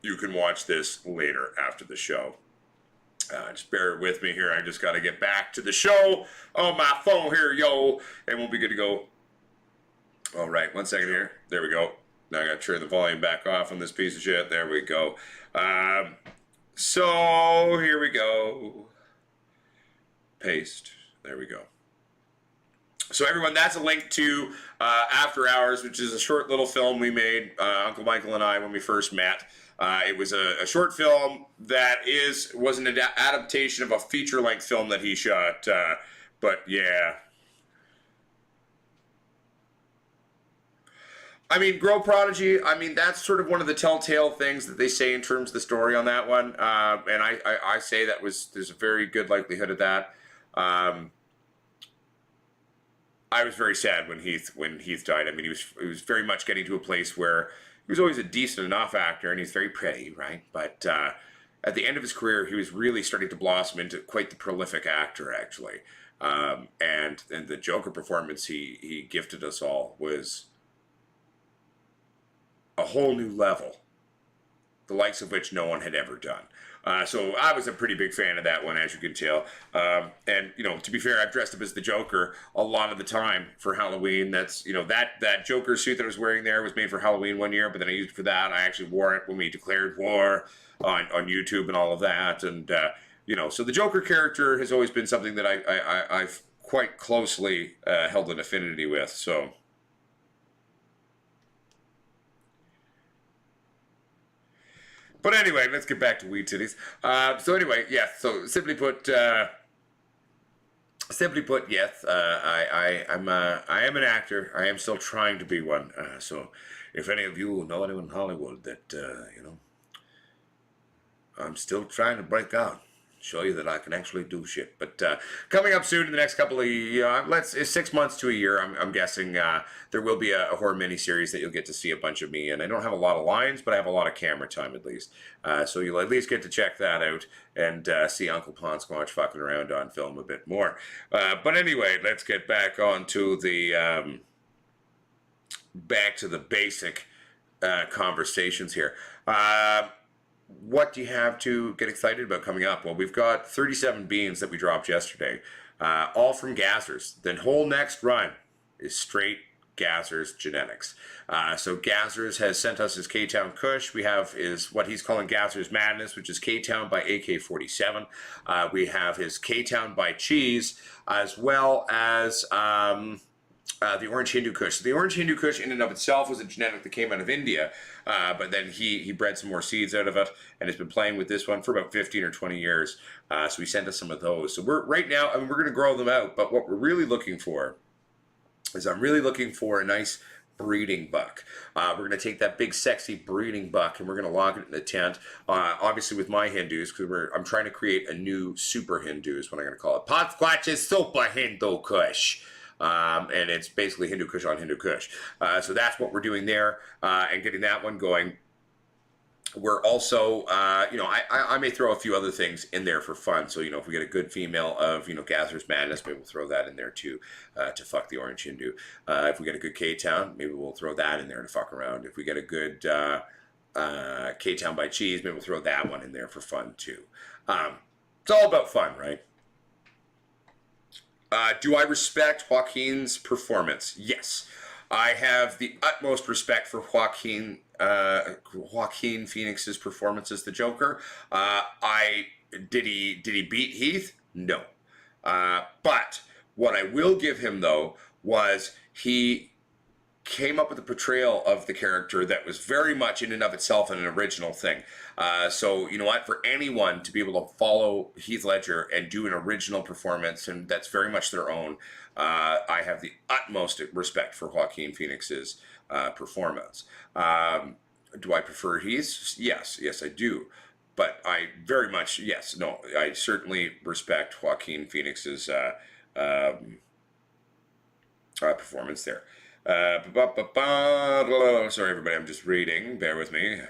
A: You can watch this later after the show. Just bear with me here. I just got to get back to the show on my phone here, yo, and we'll be good to go. All right, 1 second here. There we go. Now I got to turn the volume back off on this piece of shit. There we go. So here we go. Paste. There we go. So everyone, that's a link to After Hours, which is a short little film we made, Uncle Michael and I, when we first met. It was a short film that was an adaptation of a feature-length film that he shot. But yeah. I mean, Grow Prodigy, I mean, that's sort of one of the telltale things that they say in terms of the story on that one. And I say there's a very good likelihood of that. I was very sad when Heath died. I mean, he was very much getting to a place where he was always a decent enough actor, and he's very pretty, right? But at the end of his career, he was really starting to blossom into quite the prolific actor, actually. And the Joker performance he gifted us all was a whole new level, the likes of which no one had ever done. So I was a pretty big fan of that one, as you can tell. And, you know, to be fair, I've dressed up as the Joker a lot of the time for Halloween. That's, you know, that Joker suit that I was wearing there was made for Halloween one year, but then I used it for that. I actually wore it when we declared war on YouTube and all of that. And, you know, so the Joker character has always been something that I've quite closely held an affinity with, so... But anyway, let's get back to weed titties. So anyway, yeah. So simply put, yes. I am an actor. I am still trying to be one. So if any of you know anyone in Hollywood that you know, I'm still trying to break out. show you that I can actually do shit. But coming up soon in the next couple of, it's 6 months to a year, I'm guessing, there will be a horror miniseries that you'll get to see a bunch of me. And I don't have a lot of lines, but I have a lot of camera time at least. So you'll at least get to check that out and see Uncle Potsquatch fucking around on film a bit more. But anyway, let's get back on to the basic conversations here. What do you have to get excited about coming up? Well, we've got 37 beans that we dropped yesterday, all from Gazzers. The whole next run is straight Gazzers genetics. So Gazzers has sent us his K-Town Kush. We have what he's calling Gazzers Madness, which is K-Town by AK-47. We have his K-Town by Cheese, as well as the Orange Hindu Kush. So the Orange Hindu Kush in and of itself was a genetic that came out of India, but then he bred some more seeds out of it and has been playing with this one for about 15 or 20 years. So he sent us some of those. So we're right now, we're going to grow them out, but what we're really looking for is I'm really looking for a nice breeding buck. We're going to take that big sexy breeding buck and we're going to lock it in the tent, obviously with my Hindus, because I'm trying to create a new super Hindu is what I'm going to call it. Potsquatch is super Hindu Kush. And it's basically Hindu Kush on Hindu Kush. So that's what we're doing there, and getting that one going. We're also, I may throw a few other things in there for fun. So, if we get a good female of, Gazzers Madness, maybe we'll throw that in there too, to fuck the Orange Hindu. If we get a good K-Town, maybe we'll throw that in there to fuck around. If we get a good K-Town by Cheese, maybe we'll throw that one in there for fun too. It's all about fun, right? Do I respect Joaquin's performance? Yes. I have the utmost respect for Joaquin Phoenix's performance as the Joker. Did he beat Heath? No. But what I will give him, though, was he came up with a portrayal of the character that was very much in and of itself an original thing. So, you know what, for anyone to be able to follow Heath Ledger and do an original performance, and that's very much their own, I have the utmost respect for Joaquin Phoenix's performance. Do I prefer Heath's? Yes, I do. But I very much, I certainly respect Joaquin Phoenix's performance there. Sorry, everybody, I'm just reading. Bear with me.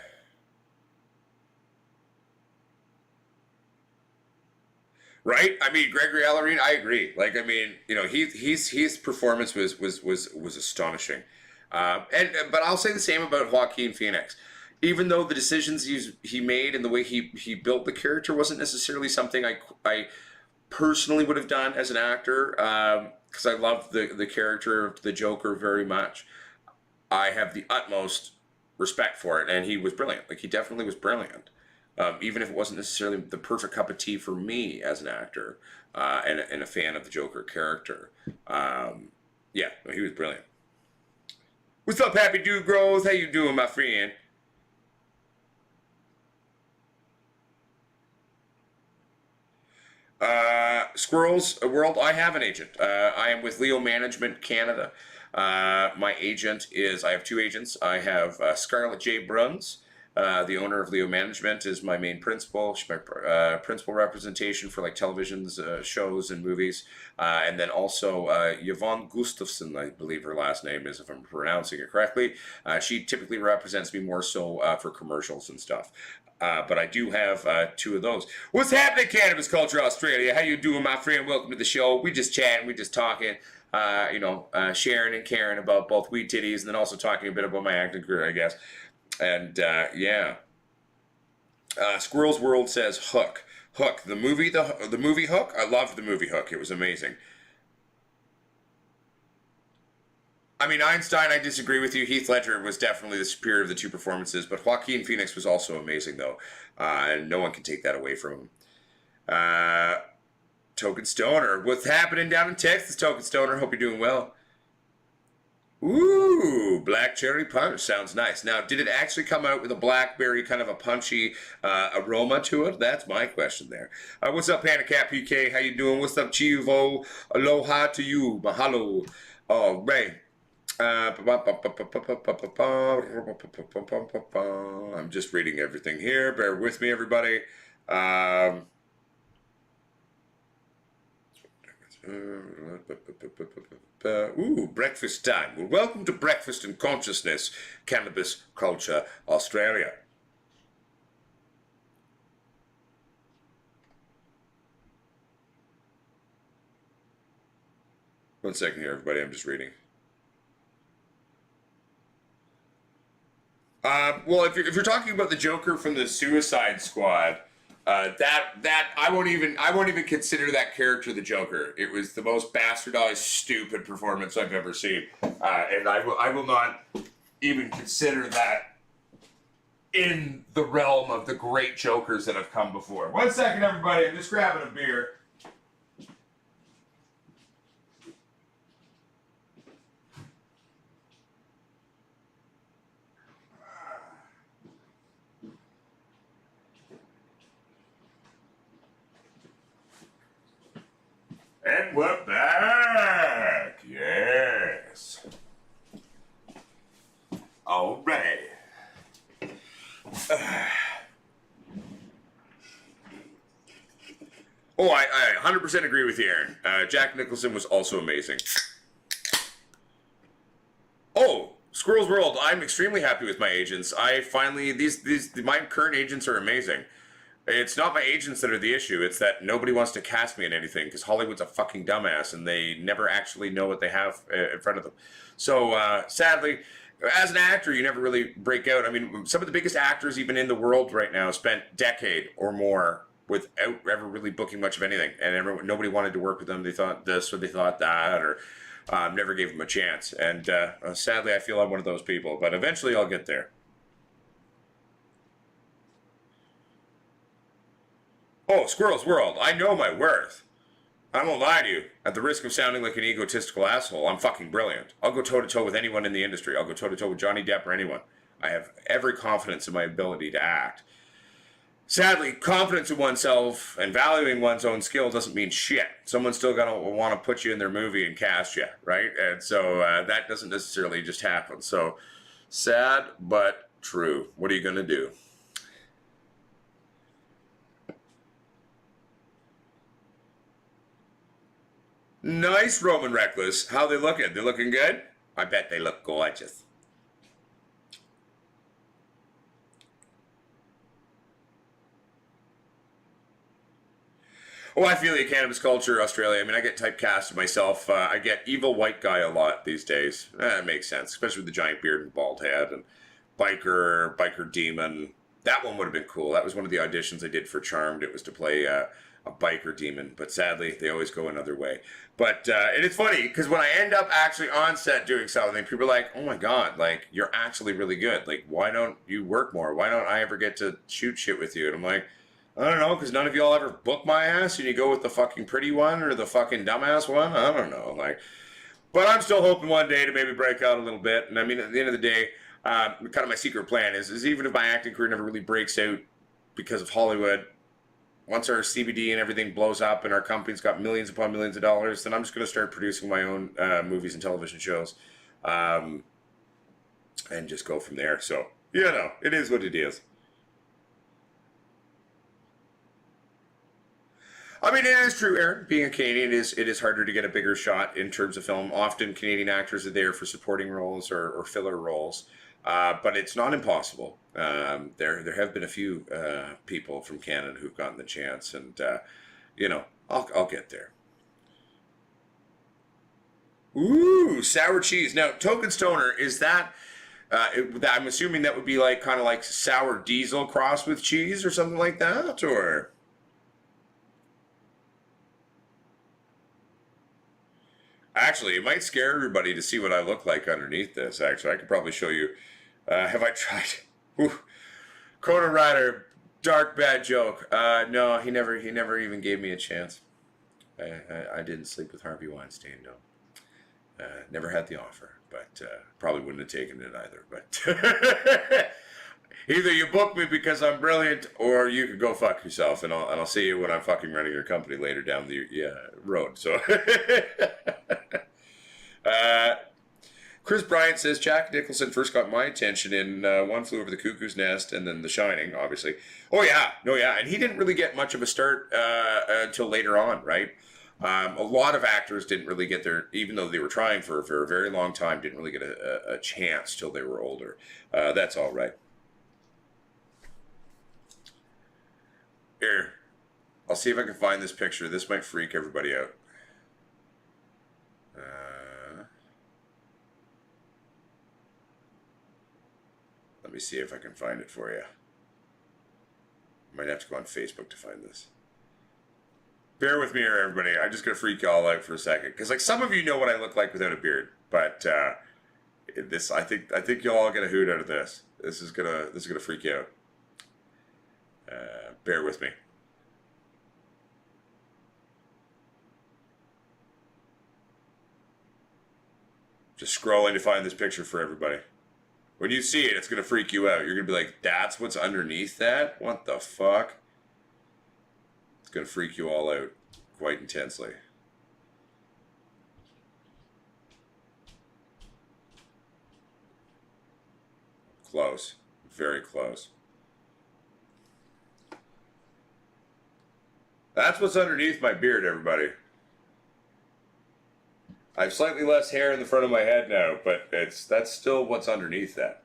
A: Right? I mean, Gregory Ellerine, I agree. Like, I mean, his performance was astonishing. But I'll say the same about Joaquin Phoenix. Even though the decisions he made and the way he built the character wasn't necessarily something I personally would have done as an actor, because I love the character of the Joker very much. I have the utmost respect for it, and he was brilliant. Like, he definitely was brilliant. Even if it wasn't necessarily the perfect cup of tea for me as an actor, and a fan of the Joker character. He was brilliant. What's up, Happy Dude Grows? How you doing, my friend? Squirrels World, I have an agent. I am with Leo Management Canada. My agent I have two agents. I have Scarlett J. Bruns, the owner of Leo Management, is my main principal. She's my principal representation for like televisions, shows, and movies. And then also Yvonne Gustafson, I believe her last name is, if I'm pronouncing it correctly. She typically represents me more so for commercials and stuff. But I do have two of those. What's happening, Cannabis Culture Australia? How you doing, my friend? Welcome to the show. We just chatting, we just talking, sharing and caring about both weed titties, and then also talking a bit about my acting career, I guess. And Squirrels World says Hook. Hook, the movie Hook. I loved the movie Hook. It was amazing. I mean, Einstein, I disagree with you. Heath Ledger was definitely the superior of the two performances, but Joaquin Phoenix was also amazing, though. And no one can take that away from him. Token Stoner. What's happening down in Texas, Token Stoner? Hope you're doing well. Ooh, black cherry punch. Sounds nice. Now, did it actually come out with a blackberry kind of a punchy aroma to it? That's my question there. What's up, Panacat PK? How you doing? What's up, Chivo? Aloha to you. Mahalo. All right. I'm just reading everything here. Bear with me, everybody. Ooh, breakfast time. Well, welcome to Breakfast and Consciousness, Cannabis Culture, Australia. One second here, everybody. I'm just reading. Well, if you're talking about the Joker from the Suicide Squad, that I won't even consider that character the Joker. It was the most bastardized, stupid performance I've ever seen, and I will not even consider that in the realm of the great Jokers that have come before. One second, everybody. I'm just grabbing a beer. And we're back! Yes! Alright. Oh, I 100% agree with you, Aaron. Jack Nicholson was also amazing. Oh, Squirrel's World, I'm extremely happy with my agents. I finally, my current agents are amazing. It's not my agents that are the issue. It's that nobody wants to cast me in anything because Hollywood's a fucking dumbass and they never actually know what they have in front of them. So sadly, as an actor, you never really break out. I mean, some of the biggest actors even in the world right now spent a decade or more without ever really booking much of anything. And nobody wanted to work with them. They thought this or they thought that or never gave them a chance. And sadly, I feel I'm one of those people. But eventually I'll get there. Oh, Squirrel's World, I know my worth. I won't lie to you. At the risk of sounding like an egotistical asshole, I'm fucking brilliant. I'll go toe-to-toe with anyone in the industry. I'll go toe-to-toe with Johnny Depp or anyone. I have every confidence in my ability to act. Sadly, confidence in oneself and valuing one's own skill doesn't mean shit. Someone's still gonna want to put you in their movie and cast you, right? And so that doesn't necessarily just happen. So, sad but true. What are you gonna do? Nice, Roman Reckless. How they looking? They looking good? I bet they look gorgeous. Oh, I feel you, cannabis culture, Australia. I mean, I get typecast myself. I get evil white guy a lot these days. That makes sense, especially with the giant beard and bald head and biker demon. That one would have been cool. That was one of the auditions I did for Charmed. It was to play a biker demon, but sadly, they always go another way. But and it's funny because when I end up actually on set doing something, people are like, "Oh my god, like you're actually really good. Like, why don't you work more? Why don't I ever get to shoot shit with you?" And I'm like, I don't know, because none of y'all ever book my ass, and you go with the fucking pretty one or the fucking dumbass one. I don't know, like. But I'm still hoping one day to maybe break out a little bit. And I mean, at the end of the day, kind of my secret plan is even if my acting career never really breaks out because of Hollywood, once our CBD and everything blows up and our company's got millions upon millions of dollars, then I'm just going to start producing my own movies and television shows, and just go from there. So, you know, it is what it is. I mean, it is true, Aaron. Being a Canadian, it is harder to get a bigger shot in terms of film. Often, Canadian actors are there for supporting roles or filler roles, but it's not impossible. There have been a few people from Canada who've gotten the chance, and you know, I'll get there. Ooh, sour cheese. Now, Token Stoner, is that? I'm assuming that would be like kind of like sour diesel crossed with cheese or something like that, or. Actually, it might scare everybody to see what I look like underneath this. Actually, I could probably show you. Have I tried? Ooh. Coda Rider, dark bad joke. No, he never even gave me a chance. I didn't sleep with Harvey Weinstein. No, never had the offer, but probably wouldn't have taken it either. But either you book me because I'm brilliant, or you could go fuck yourself, and I'll see you when I'm fucking running your company later down the road. So. Chris Bryant says Jack Nicholson first got my attention in One Flew Over the Cuckoo's Nest and then The Shining, obviously. Oh yeah, no yeah, and he didn't really get much of a start until later on, right? A lot of actors didn't really get their, even though they were trying for a very long time, didn't really get a chance till they were older. That's all right. Here, I'll see if I can find this picture. This might freak everybody out. Let me see if I can find it for you. Might have to go on Facebook to find this. Bear with me here, everybody. I'm just gonna freak y'all out for a second, because like some of you know what I look like without a beard, but this I think y'all all get a hoot out of this. This is gonna freak you out. Bear with me. Just scrolling to find this picture for everybody. When you see it, it's gonna freak you out. You're gonna be like, "That's what's underneath that? What the fuck?" It's gonna freak you all out quite intensely. Close. Very close. That's what's underneath my beard, everybody. I have slightly less hair in the front of my head now, but that's still what's underneath that.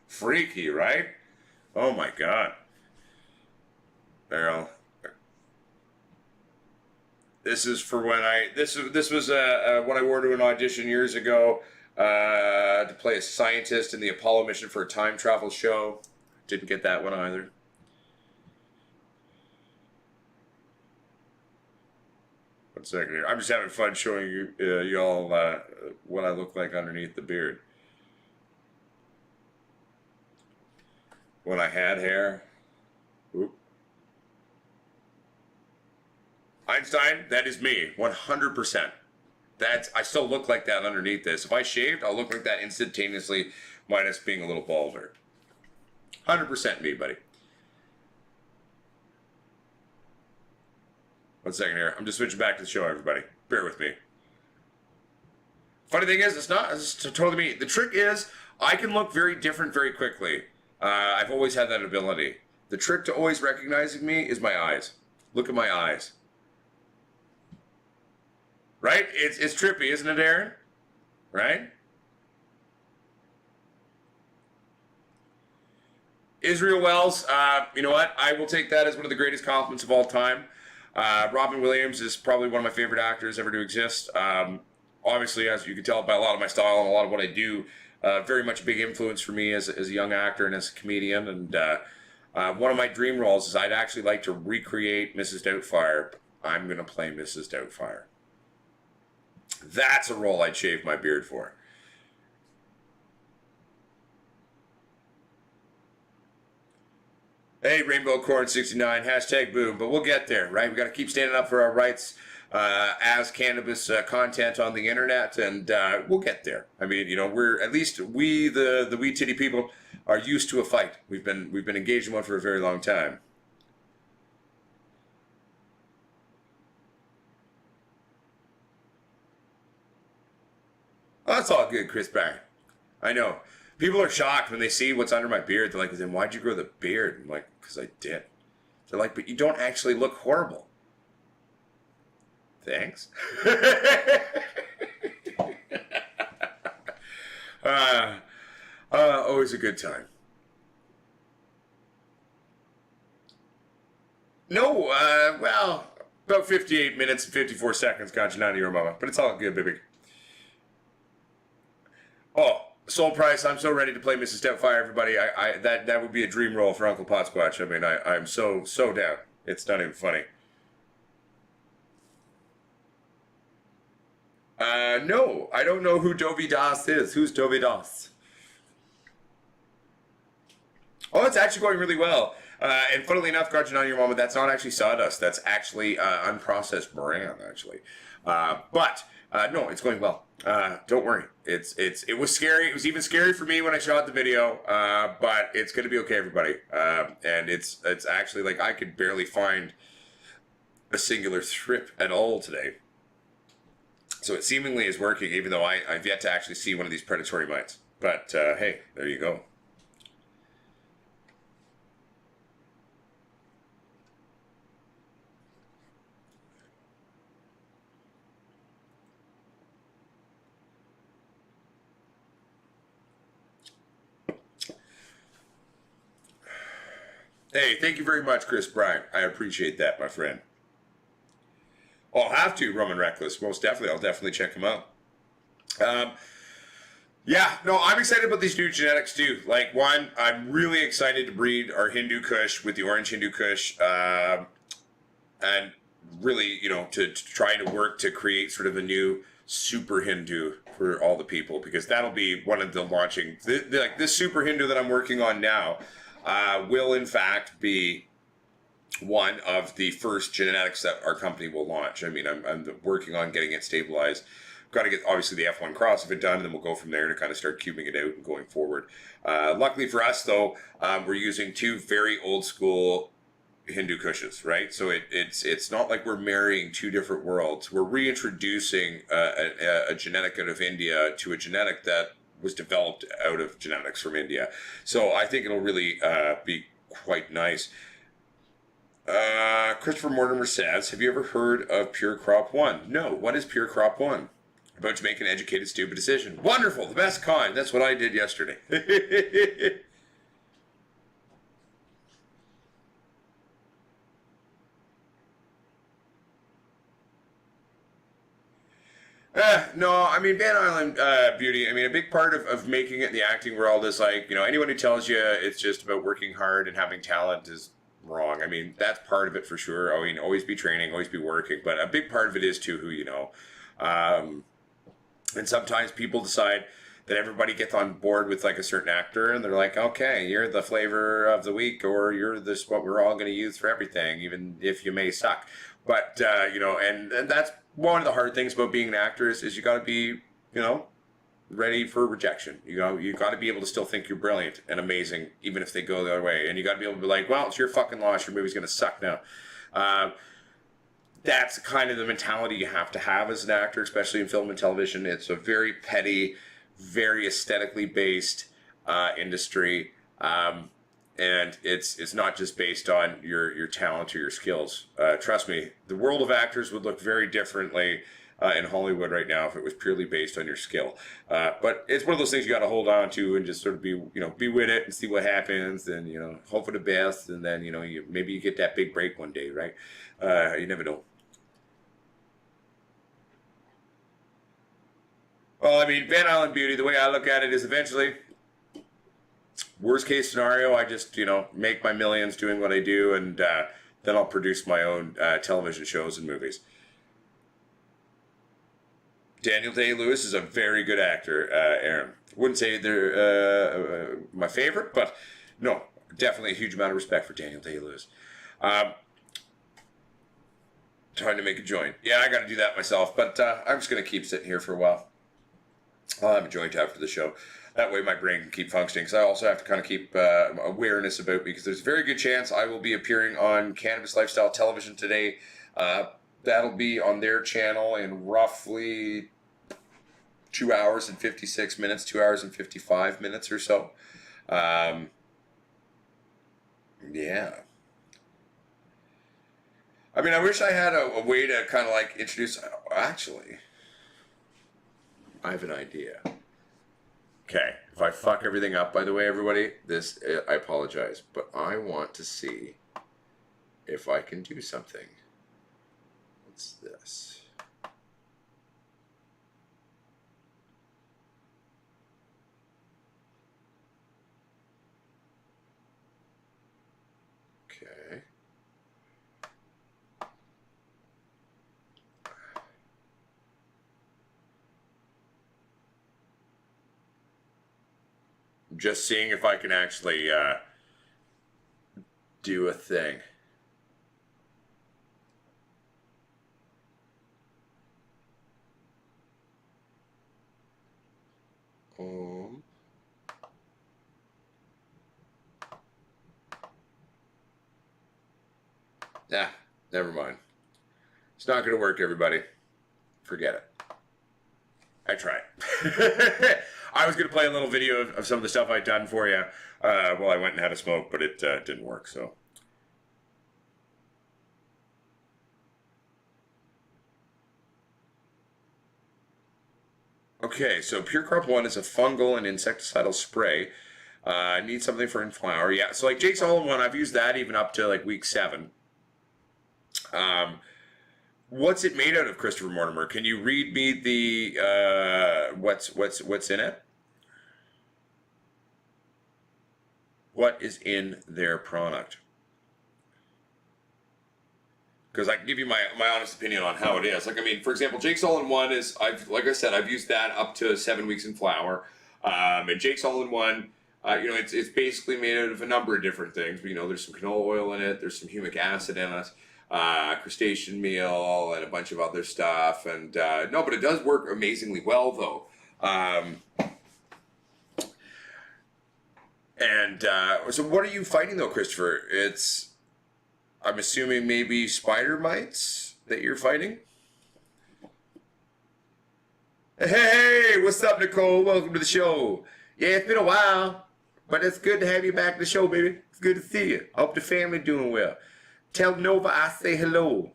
A: Freaky, right? Oh my god. There. This is for when this was what I wore to an audition years ago to play a scientist in the Apollo mission for a time travel show. Didn't get that one either. One second here. I'm just having fun showing you y'all what I look like underneath the beard. When I had hair. Oop. Einstein, that is me, 100%. I still look like that underneath this. If I shaved, I'll look like that instantaneously, minus being a little balder. 100% me, buddy. One second here. I'm just switching back to the show, everybody. Bear with me. Funny thing is, it's totally me. The trick is, I can look very different very quickly. I've always had that ability. The trick to always recognizing me is my eyes. Look at my eyes. Right? It's trippy, isn't it, Aaron? Right? Israel Wells, you know what? I will take that as one of the greatest compliments of all time. Robin Williams is probably one of my favorite actors ever to exist. Obviously, as you can tell by a lot of my style and a lot of what I do, very much a big influence for me as a young actor and as a comedian. And one of my dream roles is I'd actually like to recreate Mrs. Doubtfire. I'm going to play Mrs. Doubtfire. That's a role I'd shave my beard for. Hey, Rainbow Corn 69, hashtag boom, but we'll get there, right? We got to keep standing up for our rights as cannabis content on the internet, and we'll get there. I mean, you know, we the wee titty people are used to a fight. We've been engaged in one for a very long time. Oh, that's all good, Chris Barry. I know. People are shocked when they see what's under my beard. They're like, then why'd you grow the beard? I'm like, because I did. They're like, but you don't actually look horrible. Thanks. Always a good time. No, well, about 58 minutes and 54 seconds got you out of your mama. But it's all good, baby. Oh, Soul Price, I'm so ready to play Mrs. Doubtfire, everybody. That would be a dream role for Uncle Potsquatch. I mean, I'm so down. It's not even funny. No, I don't know who Dovey Das is. Who's Dovey Das? Oh, it's actually going really well. And funnily enough, Garden on Your Mama, that's not actually sawdust. That's actually unprocessed bran, actually. But no, it's going well. Don't worry. It was scary. It was even scary for me when I shot the video. But it's going to be okay, everybody. And it's actually like I could barely find a singular thrip at all today. So it seemingly is working, even though I've yet to actually see one of these predatory mites. But hey, there you go. Hey, thank you very much, Chris Bryant. I appreciate that, my friend. Oh, I'll have to, Roman Reckless. Most definitely. I'll definitely check him out. Um, yeah, no, I'm excited about these new genetics too. Like, one, I'm really excited to breed our Hindu Kush with the orange Hindu Kush, and really, to try to work to create sort of a new super Hindu for all the people, because that'll be one of the launching. Like this super Hindu that I'm working on now, will in fact be one of the first genetics that our company will launch. I mean, I'm working on getting it stabilized. Got to get obviously the F1 cross if it done, and then we'll go from there to kind of start cubing it out and going forward. Luckily for us, though, we're using two very old school Hindu Kushes, right? So it's not like we're marrying two different worlds. We're reintroducing a genetic out of India to a genetic that was developed out of genetics from India. So I think it'll really be quite nice. Christopher Mortimer says, have you ever heard of Pure Crop 1? No. What is Pure Crop 1? About to make an educated, stupid decision. Wonderful. The best kind. That's what I did yesterday. No, I mean, Van Island Beauty, I mean, a big part of making it in the acting world is like, anyone who tells you it's just about working hard and having talent is wrong. I mean, that's part of it for sure. I mean, always be training, always be working, but a big part of it is too who you know. And sometimes people decide that everybody gets on board with like a certain actor and they're like, okay, you're the flavor of the week, or you're this what we're all going to use for everything, even if you may suck. But, and that's one of the hard things about being an actor is you got to be, ready for rejection. You got to be able to still think you're brilliant and amazing, even if they go the other way. And you got to be able to be like, well, it's your fucking loss. Your movie's going to suck now. That's kind of the mentality you have to have as an actor, especially in film and television. It's a very petty, very aesthetically based industry, and it's not just based on your talent or your skills. Trust me, the world of actors would look very differently in Hollywood right now if it was purely based on your skill. But it's one of those things you got to hold on to and just sort of be with it and see what happens, and hope for the best, and then maybe you get that big break one day, right? You never know. Well, I mean, Van Island Beauty, the way I look at it is eventually, worst case scenario, I just, make my millions doing what I do, and then I'll produce my own television shows and movies. Daniel Day-Lewis is a very good actor, Aaron. Wouldn't say they're my favorite, but no, definitely a huge amount of respect for Daniel Day-Lewis. Trying to make a joint. Yeah, I got to do that myself, but I'm just going to keep sitting here for a while. I'll have a joint after the show. That way my brain can keep functioning, because I also have to kind of keep awareness about me, because there's a very good chance I will be appearing on Cannabis Lifestyle Television today. That'll be on their channel in roughly 2 hours and 56 minutes, 2 hours and 55 minutes or so. Yeah. I mean, I wish I had a way to kind of like introduce... Actually, I have an idea. Okay, if I fuck everything up, by the way, everybody, I apologize, but I want to see if I can do something. What's this? Okay. I'm just seeing if I can actually do a thing. Nah, never mind. It's not going to work, everybody. Forget it. I tried. I was going to play a little video of some of the stuff I'd done for you while I went and had a smoke, but it didn't work, so. Okay, so Pure Crop 1 is a fungal and insecticidal spray I need something for in flower. Yeah, so like Jake's All-in-One, I've used that even up to like week 7. What's it made out of, Christopher Mortimer? Can you read me the what's in it? What is in their product? Because I can give you my honest opinion on how it is. Like, I mean, for example, Jake's All-in-One is, like I said, I've used that up to 7 weeks in flower. And Jake's All-in-One, it's basically made out of a number of different things. But, there's some canola oil in it, there's some humic acid in it, crustacean meal, and a bunch of other stuff. And no, but it does work amazingly well, though. So what are you fighting, though, Christopher? I'm assuming maybe spider mites that you're fighting? Hey, what's up, Nicole? Welcome to the show. Yeah, it's been a while, but it's good to have you back to the show, baby. It's good to see you. Hope the family doing well. Tell Nova I say hello.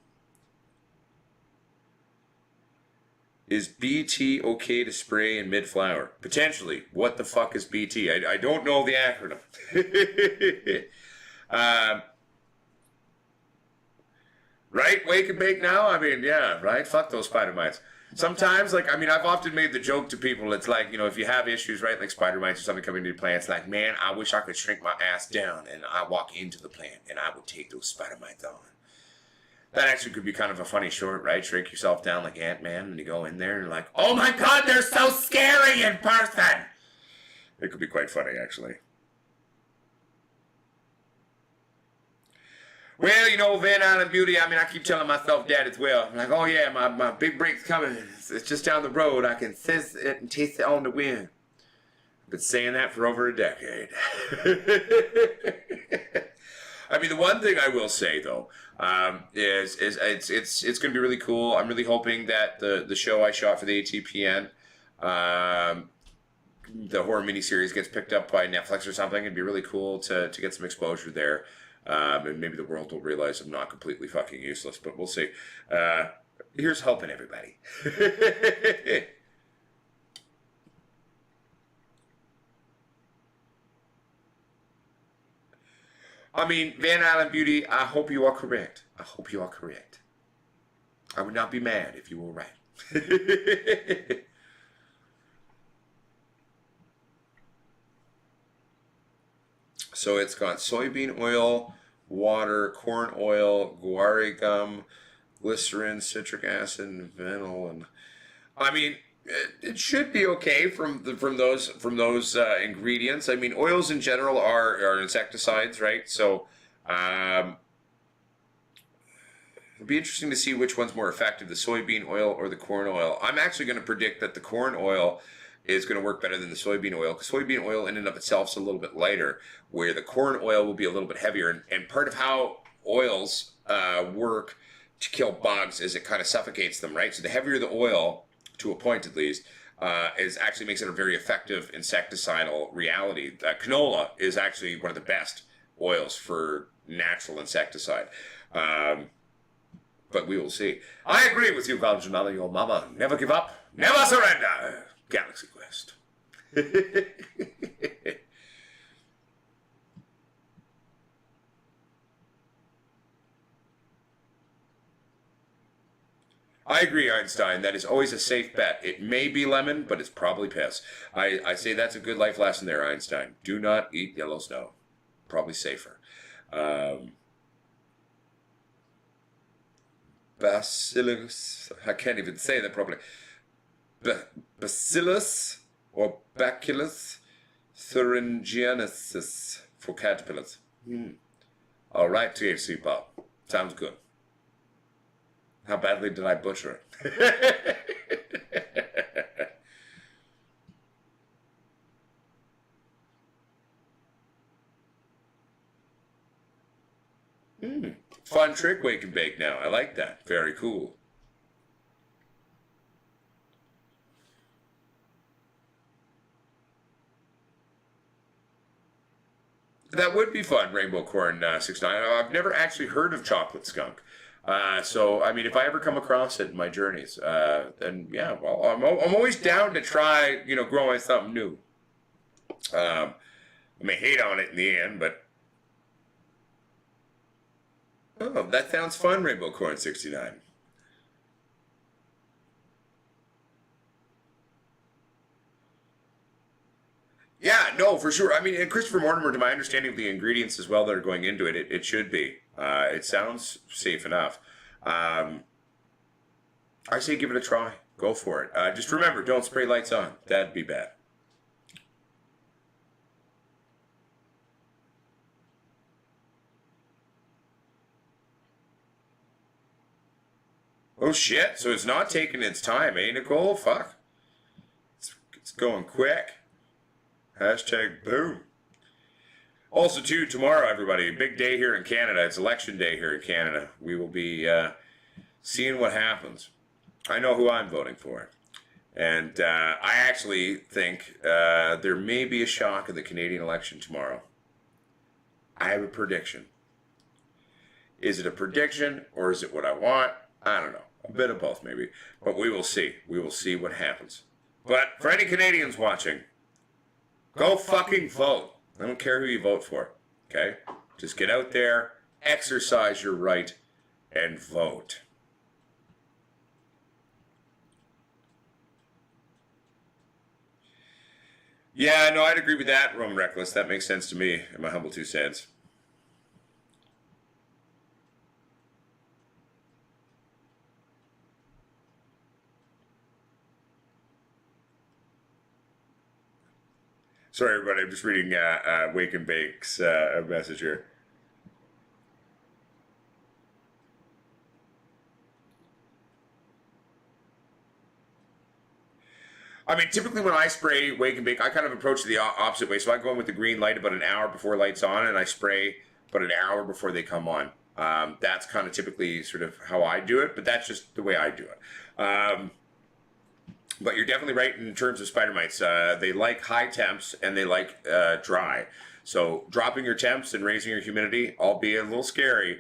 A: Is BT okay to spray in mid-flower? Potentially. What the fuck is BT? I don't know the acronym. Right? Wake and bake now? I mean, yeah, right? Fuck those spider mites. Sometimes, I've often made the joke to people, it's like, if you have issues, right, like spider mites or something coming into your plants, like, man, I wish I could shrink my ass down and I walk into the plant and I would take those spider mites on. That actually could be kind of a funny short, right? Shrink yourself down like Ant-Man and you go in there and you're like, oh my God, they're so scary in person. It could be quite funny, actually. Well, Van Island Beauty, I keep telling myself that as well. I'm like, oh yeah, my big break's coming. It's just down the road. I can sense it and taste it on the wind. I've been saying that for over a decade. The one thing I will say, though, is it's going to be really cool. I'm really hoping that the show I shot for the ATPN, the horror miniseries, gets picked up by Netflix or something. It'd be really cool to get some exposure there. And maybe the world will realize I'm not completely fucking useless, but we'll see. Here's hoping, everybody. Van Island Beauty, I hope you are correct. I hope you are correct. I would not be mad if you were right. So it's got soybean oil, water, corn oil, guar gum, glycerin, citric acid, and vanillin. It should be okay from those ingredients. Oils in general are insecticides, right? So it'll be interesting to see which one's more effective, the soybean oil or the corn oil. I'm actually going to predict that the corn oil is going to work better than the soybean oil, because soybean oil in and of itself is a little bit lighter, where the corn oil will be a little bit heavier. And part of how oils work to kill bugs is it kind of suffocates them, right? So the heavier the oil, to a point at least, is actually makes it a very effective insecticidal reality. Canola is actually one of the best oils for natural insecticide. But we will see. I agree with you, Valjanala, your mama. Never give up, never surrender. Galaxy Quest. I agree, Einstein. That is always a safe bet. It may be lemon, but it's probably piss. I say that's a good life lesson there, Einstein. Do not eat yellow snow. Probably safer. Bacillus. I can't even say that properly. Bacillus or Bacillus thuringiensis for caterpillars. All right, THC Bob. Sounds good. How badly did I butcher it? Fun trick, wake and bake now. I like that. Very cool. That would be fun, Rainbow Corn 69. I've never actually heard of chocolate skunk. So, if I ever come across it in my journeys, then yeah, well, I'm always down to try, growing something new. I may hate on it in the end, but oh, that sounds fun, Rainbow Corn 69. Yeah, no, for sure. I mean, and Christopher Mortimer, to my understanding of the ingredients as well that are going into it, it should be. It sounds safe enough. Um, I say give it a try. Go for it. Just remember, don't spray lights on. That'd be bad. Oh shit! So it's not taking its time, eh, Nicole? Fuck. It's going quick. Hashtag boom. Also, too, tomorrow, everybody, big day here in Canada. It's election day here in Canada. We will be seeing what happens. I know who I'm voting for. And I actually think there may be a shock in the Canadian election tomorrow. I have a prediction. Is it a prediction or is it what I want? I don't know. A bit of both, maybe. But we will see. We will see what happens. But for any Canadians watching, go fucking vote. I don't care who you vote for. Okay? Just get out there, exercise your right, and vote. Yeah, no, I'd agree with that, Roman Reckless. That makes sense to me, in my humble 2 cents. Sorry, everybody. I'm just reading Wake and Bake's message here. I mean, typically when I spray Wake and Bake, I kind of approach it the opposite way. So I go in with the green light about an hour before lights on, and I spray about an hour before they come on. That's kind of typically sort of how I do it, but that's just the way I do it. But you're definitely right in terms of spider mites. They like high temps and they like dry. So dropping your temps and raising your humidity, albeit a little scary,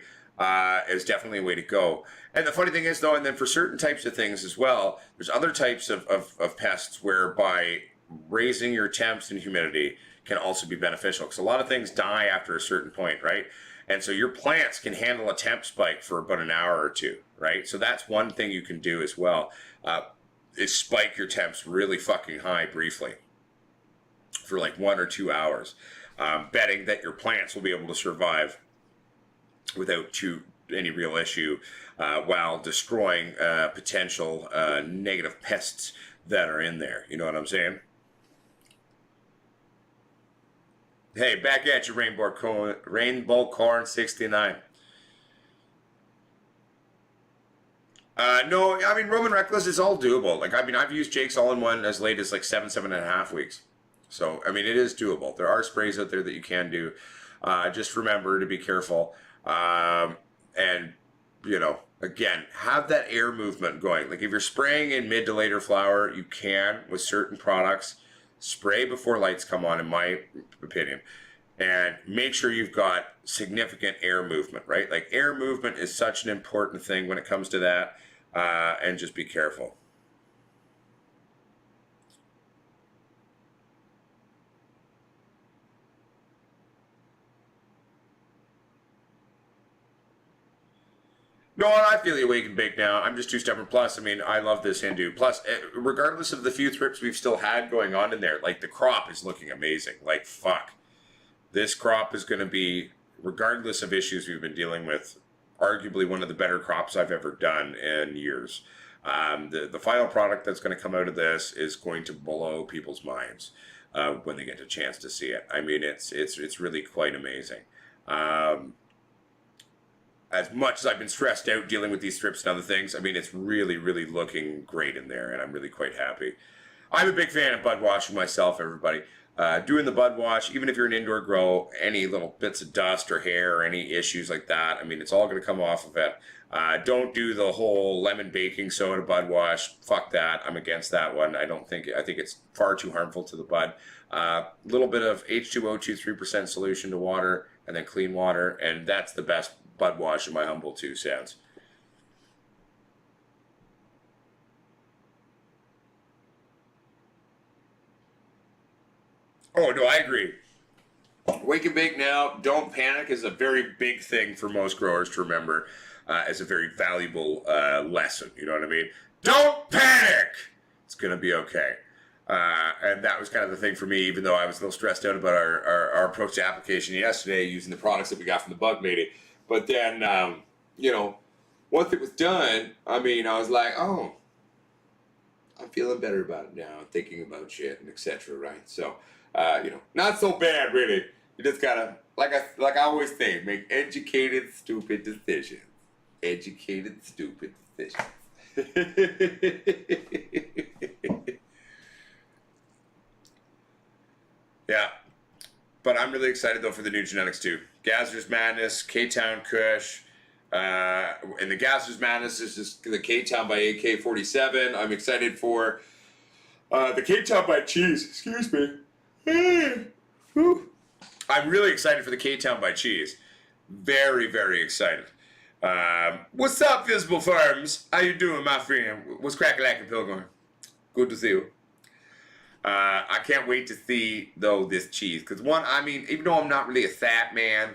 A: is definitely a way to go. And the funny thing is, though, and then for certain types of things as well, there's other types of pests whereby raising your temps and humidity can also be beneficial. Because a lot of things die after a certain point, right? And so your plants can handle a temp spike for about an hour or two, right? So that's one thing you can do as well. Is spike your temps really fucking high briefly for like 1 or 2 hours, betting that your plants will be able to survive without any real issue while destroying potential negative pests that are in there. You know what I'm saying? Hey, back at you, Rainbow Corn 69. No, I mean, Roman Reckless is all doable. Like, I mean, I've used Jake's All-in-One as late as like 7.5 weeks. So, I mean, it is doable. There are sprays out there that you can do. Just remember to be careful. And, you know, again, have that air movement going. Like, if you're spraying in mid to later flower, you can, with certain products, spray before lights come on, in my opinion. And make sure you've got significant air movement, right? Like, air movement is such an important thing when it comes to that. And just be careful. No, I feel you wake and bake now. I'm just too stubborn. Plus, I mean, I love this Hindu. Plus, regardless of the few thrips we've still had going on in there, like the crop is looking amazing. Like, fuck. This crop is going to be, regardless of issues we've been dealing with, arguably one of the better crops I've ever done in years. The final product that's going to come out of this is going to blow people's minds when they get a chance to see it. I mean, it's really quite amazing. As much as I've been stressed out dealing with these strips and other things, I mean, it's really, really looking great in there, and I'm really quite happy. I'm a big fan of bud washing myself, everybody. Doing the bud wash, even if you're an indoor grow, any little bits of dust or hair or any issues like that, I mean, it's all going to come off of it. Don't do the whole lemon baking soda bud wash. Fuck that. I'm against that one. I think it's far too harmful to the bud. A little bit of H2O 3% solution to water, and then clean water, and that's the best bud wash in my humble 2 cents. Oh no, I agree. Wake and bake now. Don't panic is a very big thing for most growers to remember as a very valuable lesson. You know what I mean? Don't panic! It's going to be okay. And that was kind of the thing for me, even though I was a little stressed out about our approach to application yesterday using the products that we got from the bug lady. But then, you know, once it was done, I mean, I was like, oh, I'm feeling better about it now, thinking about shit and etc. Right? So, you know, not so bad really. You just gotta, like I always say, make educated, stupid decisions. Educated, stupid decisions. Yeah, but I'm really excited though for the new genetics too. Gazer's Madness, K-Town Kush, and the Gazer's Madness is just the K-Town by AK-47. I'm excited for the K-Town by Cheese. Excuse me. I'm really excited for the K-Town by Cheese. Very, very excited. What's up, Visible Farms? How you doing, my friend? What's crack-a-lackin' Pilgrim? Good to see you. I can't wait to see, though, this cheese. Because, one, I mean, even though I'm not really a fat man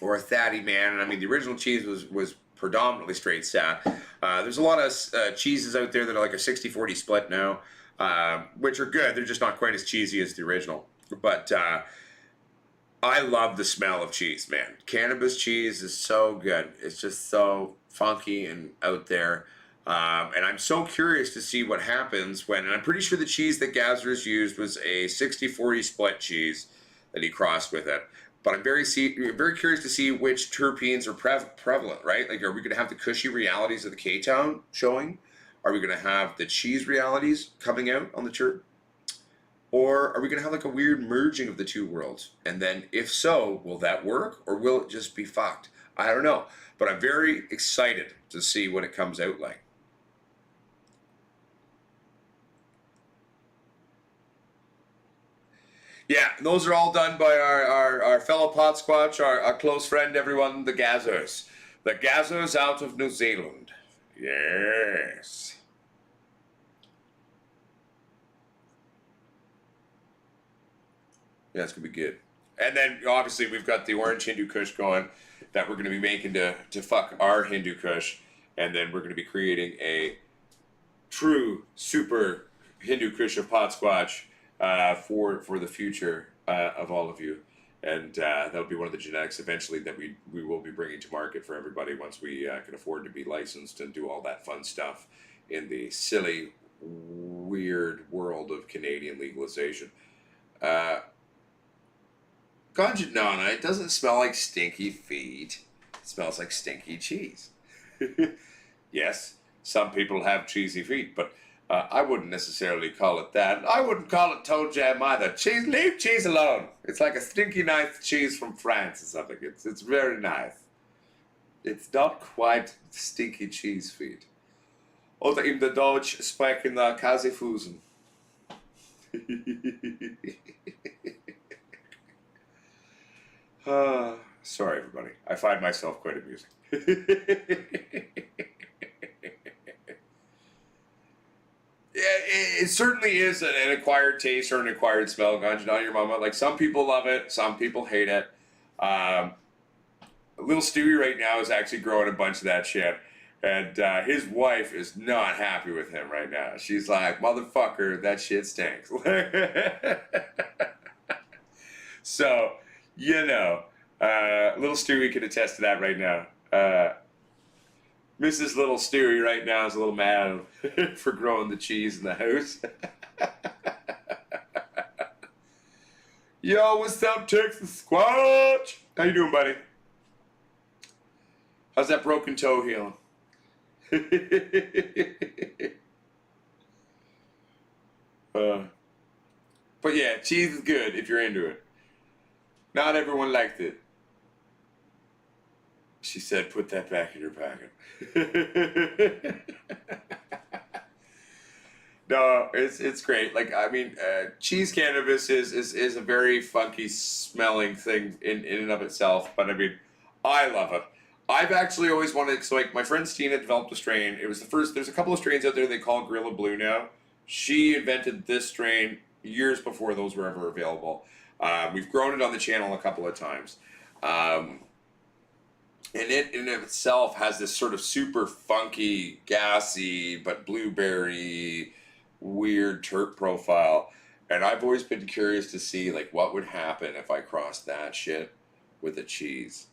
A: or a fatty man, and I mean, the original cheese was predominantly straight sat. There's a lot of cheeses out there that are like a 60-40 split now, which are good. They're just not quite as cheesy as the original. But I love the smell of cheese, man. Cannabis cheese is so good. It's just so funky and out there. And I'm so curious to see what happens when, and I'm pretty sure the cheese that Gazer's used was a 60-40 split cheese that he crossed with it. But I'm very curious to see which terpenes are prevalent, right? Like, are we going to have the cushy realities of the K-Town showing? Are we going to have the cheese realities coming out on the terp? Or are we going to have like a weird merging of the two worlds? And then if so, will that work? Or will it just be fucked? I don't know. But I'm very excited to see what it comes out like. Yeah, those are all done by our fellow Potsquatch, our close friend, everyone, the Gazers. The Gazers out of New Zealand. Yes. Yeah, it's going to be good. And then, obviously, we've got the orange Hindu Kush going that we're going to be making to fuck our Hindu Kush. And then we're going to be creating a true super Hindu Kush of Potsquatch for the future of all of you. And that'll be one of the genetics eventually that we will be bringing to market for everybody once we can afford to be licensed and do all that fun stuff in the silly, weird world of Canadian legalization. Ganja, no, it doesn't smell like stinky feet. It smells like stinky cheese. Yes, some people have cheesy feet, but I wouldn't necessarily call it that. I wouldn't call it toe jam either. Cheese, leave cheese alone. It's like a stinky nice cheese from France or something. It's very nice. It's not quite stinky cheese feet. Oder in der Deutsch sprechen Käsefusen. Sorry, everybody. I find myself quite amusing. It certainly is an acquired taste or an acquired smell, Ganja on your mama. Like, some people love it, some people hate it. Little Stewie right now is actually growing a bunch of that shit. And his wife is not happy with him right now. She's like, motherfucker, that shit stinks. So, you know, little Stewie can attest to that right now. Mrs. Little Stewie right now is a little mad for growing the cheese in the house. Yo, what's up, Texas Squatch? How you doing, buddy? How's that broken toe healing? But yeah, cheese is good if you're into it. Not everyone liked it. She said, put that back in your pocket. No, it's great. Like, I mean, cheese cannabis is a very funky smelling thing in and of itself. But I mean, I love it. I've actually always wanted, so like my friend Stina developed a strain. It was the first, there's a couple of strains out there they call Gorilla Blue now. She invented this strain years before those were ever available. We've grown it on the channel a couple of times. And it in of itself has this sort of super funky, gassy, but blueberry, weird terp profile. And I've always been curious to see like what would happen if I crossed that shit with a cheese.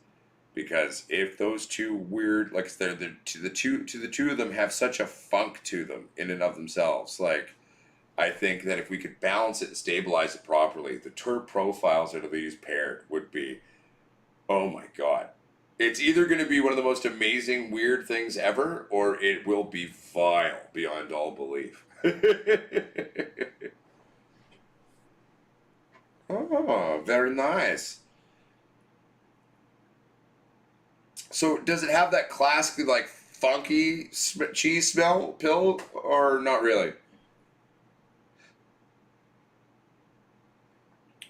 A: Because if those two weird, like they're the two of them have such a funk to them in and of themselves, like I think that if we could balance it and stabilize it properly, the terp profiles that are these paired would be, oh my god. It's either going to be one of the most amazing, weird things ever, or it will be vile beyond all belief. Oh, very nice. So, does it have that classically, like, funky cheese smell pill, or not really?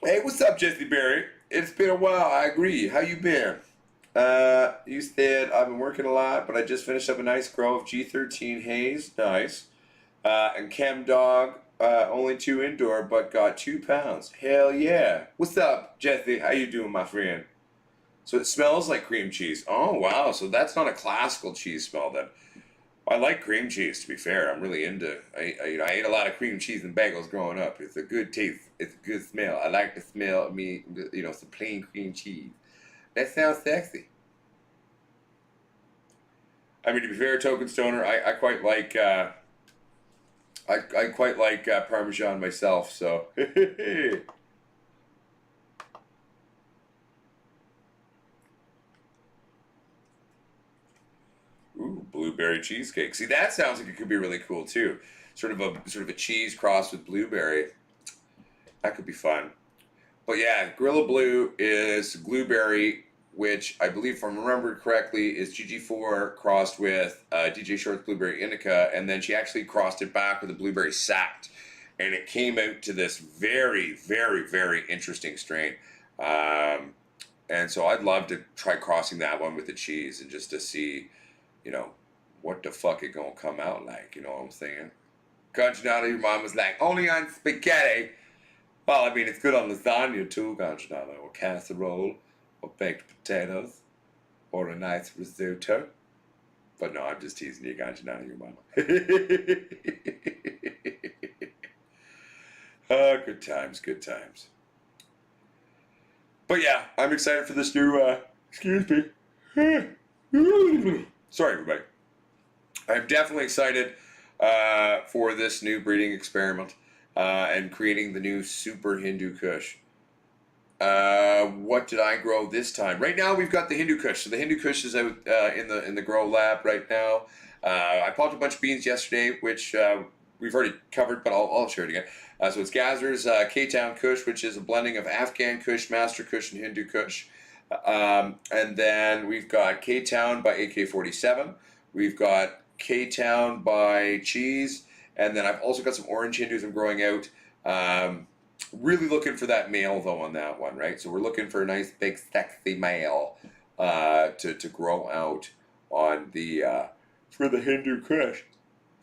A: Hey, what's up, Jesse Berry? It's been a while, I agree. How you been? You said, I've been working a lot, but I just finished up a nice grow of G13 haze. Nice. And Chem Dog, only 2 indoor, but got 2 pounds. Hell yeah. What's up, Jesse? How you doing, my friend? So it smells like cream cheese. Oh, wow. So that's not a classical cheese smell then. I like cream cheese, to be fair. I'm really into. I ate a lot of cream cheese and bagels growing up. It's a good taste. It's a good smell. I like the smell of me, some plain cream cheese. That sounds sexy. I mean, to be fair, Token Stoner, I quite like. I quite like Parmesan myself. So. Ooh, blueberry cheesecake. See, that sounds like it could be really cool too. Sort of a cheese crossed with blueberry. That could be fun. But yeah, Gorilla Blue is blueberry, which I believe, if I remember correctly, is GG4 crossed with DJ Short's Blueberry Indica, and then she actually crossed it back with a blueberry sact, and it came out to this very, very, very interesting strain. And so I'd love to try crossing that one with the cheese and just to see, what the fuck it gonna come out like, you know what I'm saying? Conchinato, your mom was like, only on spaghetti. Well, I mean, it's good on lasagna too, Conchinato, or casserole, or baked potatoes, or a nice risotto. But no, I'm just teasing you, Conchinato, your mama. Oh, good times, good times. But yeah, I'm excited for this new, excuse me. Sorry, everybody. I'm definitely excited for this new breeding experiment and creating the new Super Hindu Kush. What did I grow this time? Right now, we've got the Hindu Kush. So the Hindu Kush is out in the grow lab right now. I popped a bunch of beans yesterday, which we've already covered, but I'll share it again. So it's Gazer's K-Town Kush, which is a blending of Afghan Kush, Master Kush, and Hindu Kush. And then we've got K-Town by AK-47. We've got K-Town by Cheese. And then I've also got some orange Hindus I'm growing out. Really looking for that male, though, on that one, right? So we're looking for a nice, big, sexy male to grow out on the for the Hindu Kush.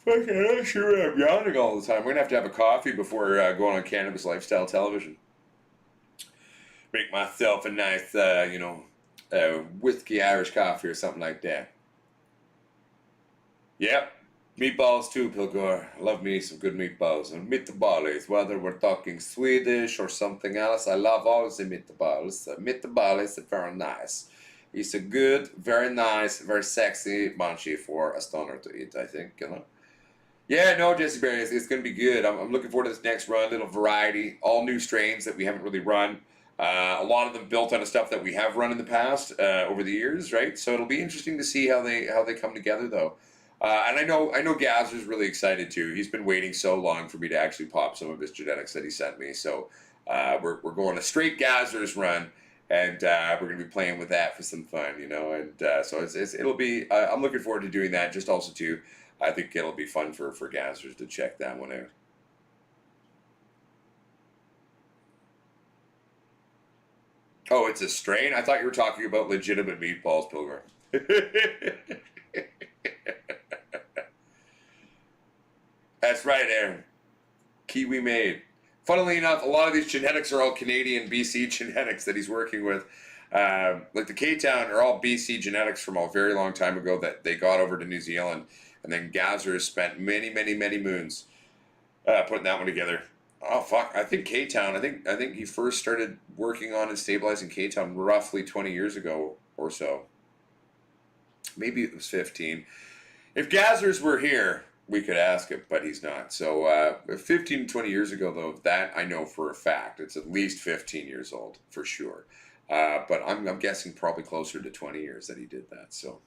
A: Fucking, I'm sure I'm yawning all the time. We're going to have a coffee before going on Cannabis Lifestyle Television. Make myself a nice, whiskey Irish coffee or something like that. Yep. Meatballs too, Pilgor. Love me some good meatballs. And meatballs, whether we're talking Swedish or something else, I love all the meatballs. Meatballs are very nice. It's a good, very nice, very sexy munchy for a stoner to eat, I think, Yeah, no, Jesse Berry, it's going to be good. I'm looking forward to this next run, little variety, all new strains that we haven't really run. A lot of them built on stuff that we have run in the past over the years, right? So it'll be interesting to see how they come together, though. And I know Gazer's really excited too. He's been waiting so long for me to actually pop some of his genetics that he sent me. So we're going a straight Gazer's run, and we're going to be playing with that for some fun, And so it'll be. I'm looking forward to doing that. Just also too, I think it'll be fun for Gazer's to check that one out. Oh, it's a strain? I thought you were talking about legitimate meatballs, Pilgrim. That's right, Aaron. Kiwi made. Funnily enough, a lot of these genetics are all Canadian BC genetics that he's working with. Like the K-Town are all BC genetics from a very long time ago that they got over to New Zealand, and then Gazer spent many, many, many moons putting that one together. Oh fuck! I think K-Town. I think he first started working on and stabilizing K-Town roughly 20 years ago or so. Maybe it was 15. If Gazers were here, we could ask him, but he's not. So 15 to 20 years ago, though, that I know for a fact. It's at least 15 years old for sure. But I'm guessing probably closer to 20 years that he did that. So.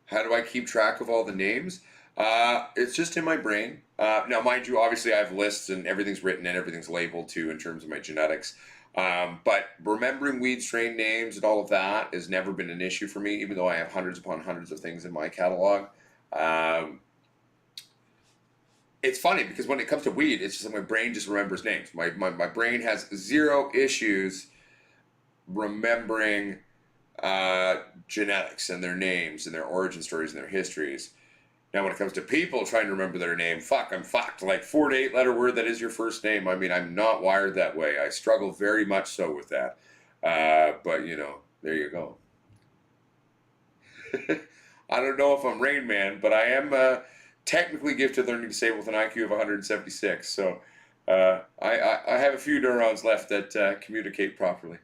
A: How do I keep track of all the names? It's just in my brain. Now, mind you, obviously I have lists and everything's written and everything's labeled too in terms of my genetics. But remembering weed strain names and all of that has never been an issue for me, even though I have hundreds upon hundreds of things in my catalog. It's funny because when it comes to weed, it's just like my brain just remembers names. My brain has zero issues remembering genetics and their names and their origin stories and their histories. Now, when it comes to people trying to remember their name, I'm fucked. Like 4 to 8 letter word that is your first name. I mean, I'm not wired that way. I struggle very much so with that. But, you know, there you go. I don't know if I'm Rain Man, but I am technically gifted learning to say with an IQ of 176. So I have a few neurons left that communicate properly.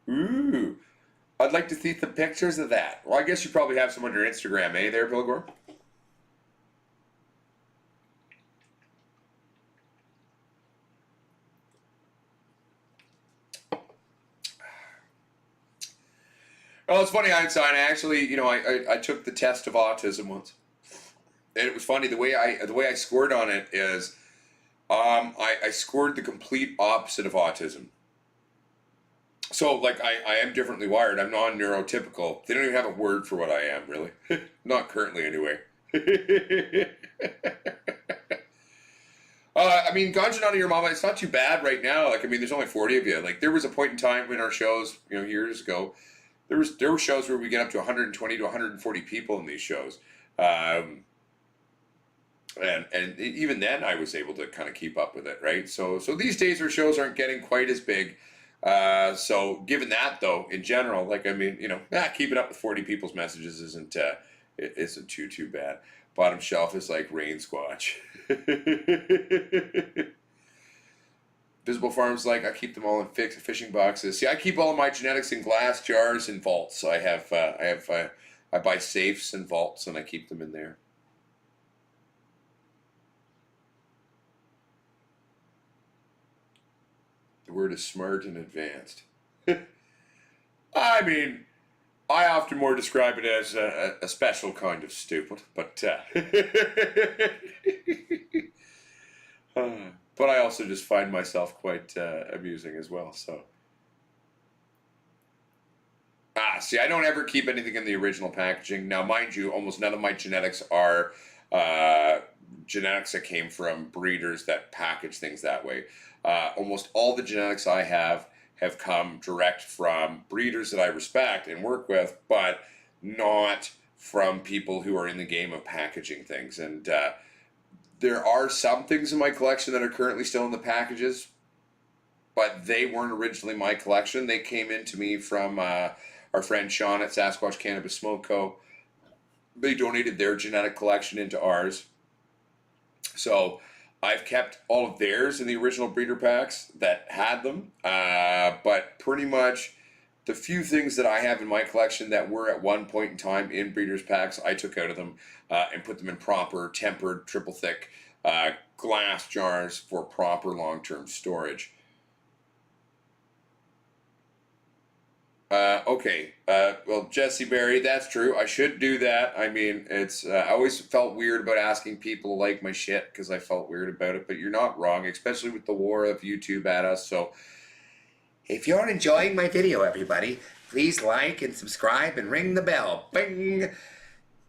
A: Ooh, I'd like to see some pictures of that. Well, I guess you probably have some on your Instagram, eh, there, Bill Gore? Oh, it's funny, Einstein. I actually, you know, I took the test of autism once, and it was funny the way I scored on it is, I scored the complete opposite of autism. So, like, I am differently wired. I'm non-neurotypical. They don't even have a word for what I am, really. Not currently, anyway. I mean, Ganja Nana Your Mama, it's not too bad right now. Like, I mean, there's only 40 of you. Like, there was a point in time in our shows, you know, years ago, there were shows where we get up to 120 to 140 people in these shows. And even then, I was able to kind of keep up with it, right? So these days, our shows aren't getting quite as big. So given that though, in general, like, I mean, you know, keeping up with 40 people's messages isn't too bad. Bottom shelf is like rain squatch. Visible Farms, like, I keep them all in fishing boxes. See, I keep all of my genetics in glass jars and vaults. I buy safes and vaults and I keep them in there. The word is smart and advanced. I mean, I often more describe it as a special kind of stupid, but but I also just find myself quite amusing as well. So, see, I don't ever keep anything in the original packaging. Now, mind you, almost none of my genetics are genetics that came from breeders that package things that way. Almost all the genetics I have come direct from breeders that I respect and work with, but not from people who are in the game of packaging things. And there are some things in my collection that are currently still in the packages, but they weren't originally my collection. They came into me from our friend Sean at Sasquatch Cannabis Smoke Co. They donated their genetic collection into ours. So I've kept all of theirs in the original breeder packs that had them, but pretty much the few things that I have in my collection that were at one point in time in breeders packs, I took out of them and put them in proper tempered triple thick glass jars for proper long-term storage. Okay, well, Jesse Berry, that's true. I should do that. I mean, it's I always felt weird about asking people to like my shit because I felt weird about it, but you're not wrong, especially with the war of YouTube at us. So if you're enjoying my video, everybody, please like and subscribe and ring the bell. Bing!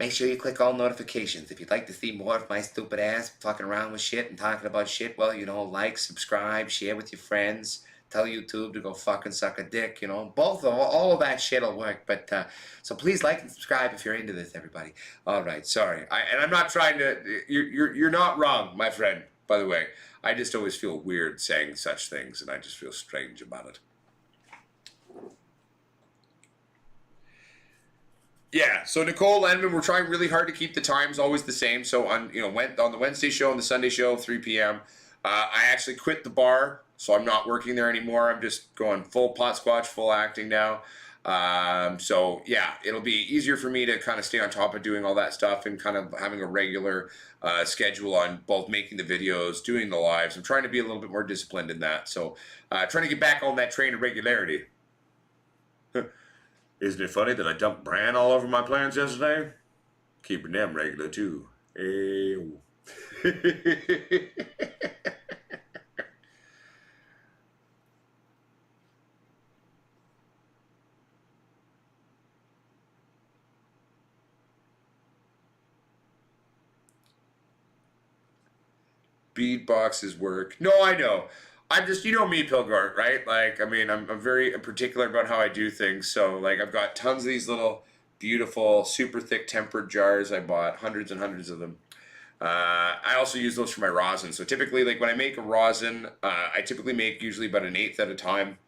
A: Make sure you click all notifications. If you'd like to see more of my stupid ass talking around with shit and talking about shit, well, you know, like, subscribe, share with your friends, tell YouTube to go fucking suck a dick, you know. All of that shit will work. But, so please like and subscribe if you're into this, everybody. All right, sorry. And I'm not trying to, you're not wrong, my friend, by the way. I just always feel weird saying such things, and I just feel strange about it. Yeah, so Nicole Lenman, we're trying really hard to keep the times always the same. So on on the Wednesday show and the Sunday show, 3 p.m. I actually quit the bar, so I'm not working there anymore. I'm just going full Potsquatch, full acting now. So yeah, it'll be easier for me to kind of stay on top of doing all that stuff and kind of having a regular schedule on both making the videos, doing the lives. I'm trying to be a little bit more disciplined in that. So trying to get back on that train of regularity. Isn't it funny that I dumped bran all over my plans yesterday? Keeping them regular too. Ew. Beatboxes work. No, I know. I'm just, you know me, Pilgart, right? Like, I mean, I'm very particular about how I do things. So, like, I've got tons of these little beautiful, super thick tempered jars. I bought hundreds and hundreds of them. I also use those for my rosin. So typically, like, when I make a rosin, I typically make usually about 1/8 at a time.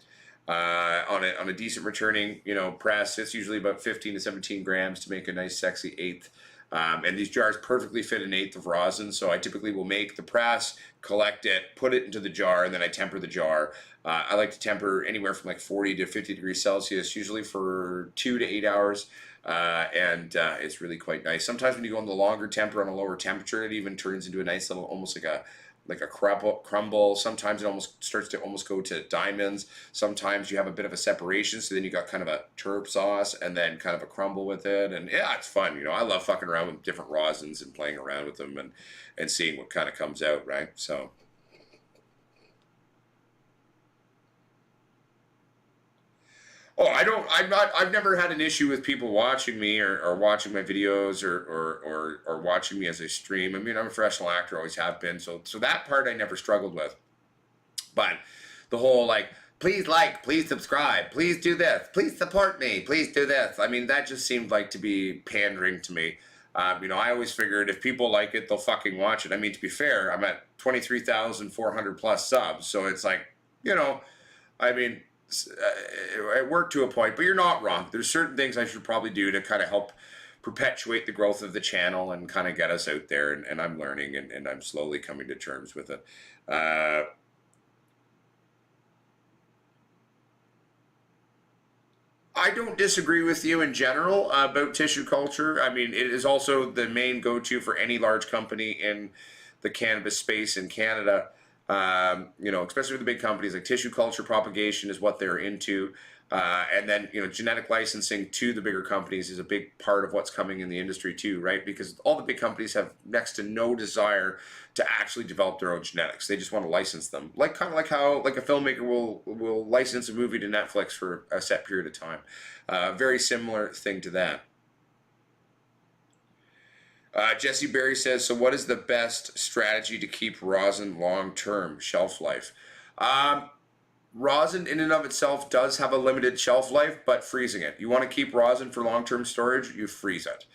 A: On a decent returning, press, it's usually about 15 to 17 grams to make a nice, sexy 1/8. And these jars perfectly fit 1/8 of rosin, so I typically will make the press, collect it, put it into the jar, and then I temper the jar. I like to temper anywhere from like 40 to 50 degrees Celsius, usually for 2 to 8 hours, and it's really quite nice. Sometimes when you go on the longer temper on a lower temperature, it even turns into a nice little, almost like a crumble. Sometimes it almost starts to almost go to diamonds. Sometimes you have a bit of a separation, so then you got kind of a terp sauce and then kind of a crumble with it. And yeah, it's fun. I love fucking around with different rosins and playing around with them and seeing what kind of comes out, right? So. Oh, I've never had an issue with people watching me or watching my videos or watching me as I stream. I mean, I'm a professional actor, always have been. So that part I never struggled with. But the whole please subscribe, please do this, please support me, please do this. I mean, that just seemed like to be pandering to me. I always figured if people like it, they'll fucking watch it. I mean, to be fair, I'm at 23,400 plus subs. So it's like, I mean, it worked to a point, but you're not wrong. There's certain things I should probably do to kind of help perpetuate the growth of the channel and kind of get us out there, and I'm learning and I'm slowly coming to terms with it. I don't disagree with you in general about tissue culture. I mean, it is also the main go-to for any large company in the cannabis space in Canada. Especially with the big companies, like tissue culture propagation is what they're into. And then, genetic licensing to the bigger companies is a big part of what's coming in the industry too, right? Because all the big companies have next to no desire to actually develop their own genetics. They just want to license them. Kind of like how a filmmaker will license a movie to Netflix for a set period of time. Very similar thing to that. Jesse Berry says, so what is the best strategy to keep rosin long-term shelf life? Rosin in and of itself does have a limited shelf life, but freezing it. You want to keep rosin for long-term storage, you freeze it.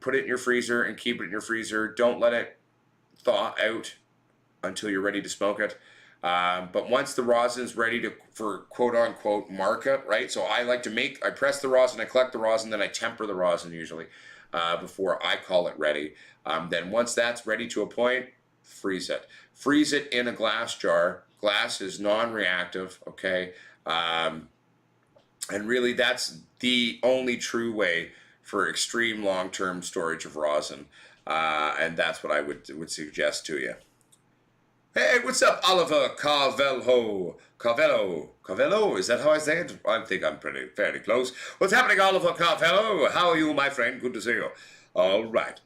A: Put it in your freezer and keep it in your freezer. Don't let it thaw out until you're ready to smoke it. But once the rosin is ready for quote-unquote market, right? So I press the rosin, I collect the rosin, then I temper the rosin usually. Before I call it ready. Then once that's ready to a point, freeze it. Freeze it in a glass jar. Glass is non-reactive, okay? And really that's the only true way for extreme long-term storage of rosin. And that's what I would suggest to you. Hey, what's up, Oliver Carvello? Carvello, is that how I say it? I think I'm fairly close. What's happening, Oliver Carvello? How are you, my friend? Good to see you. All right.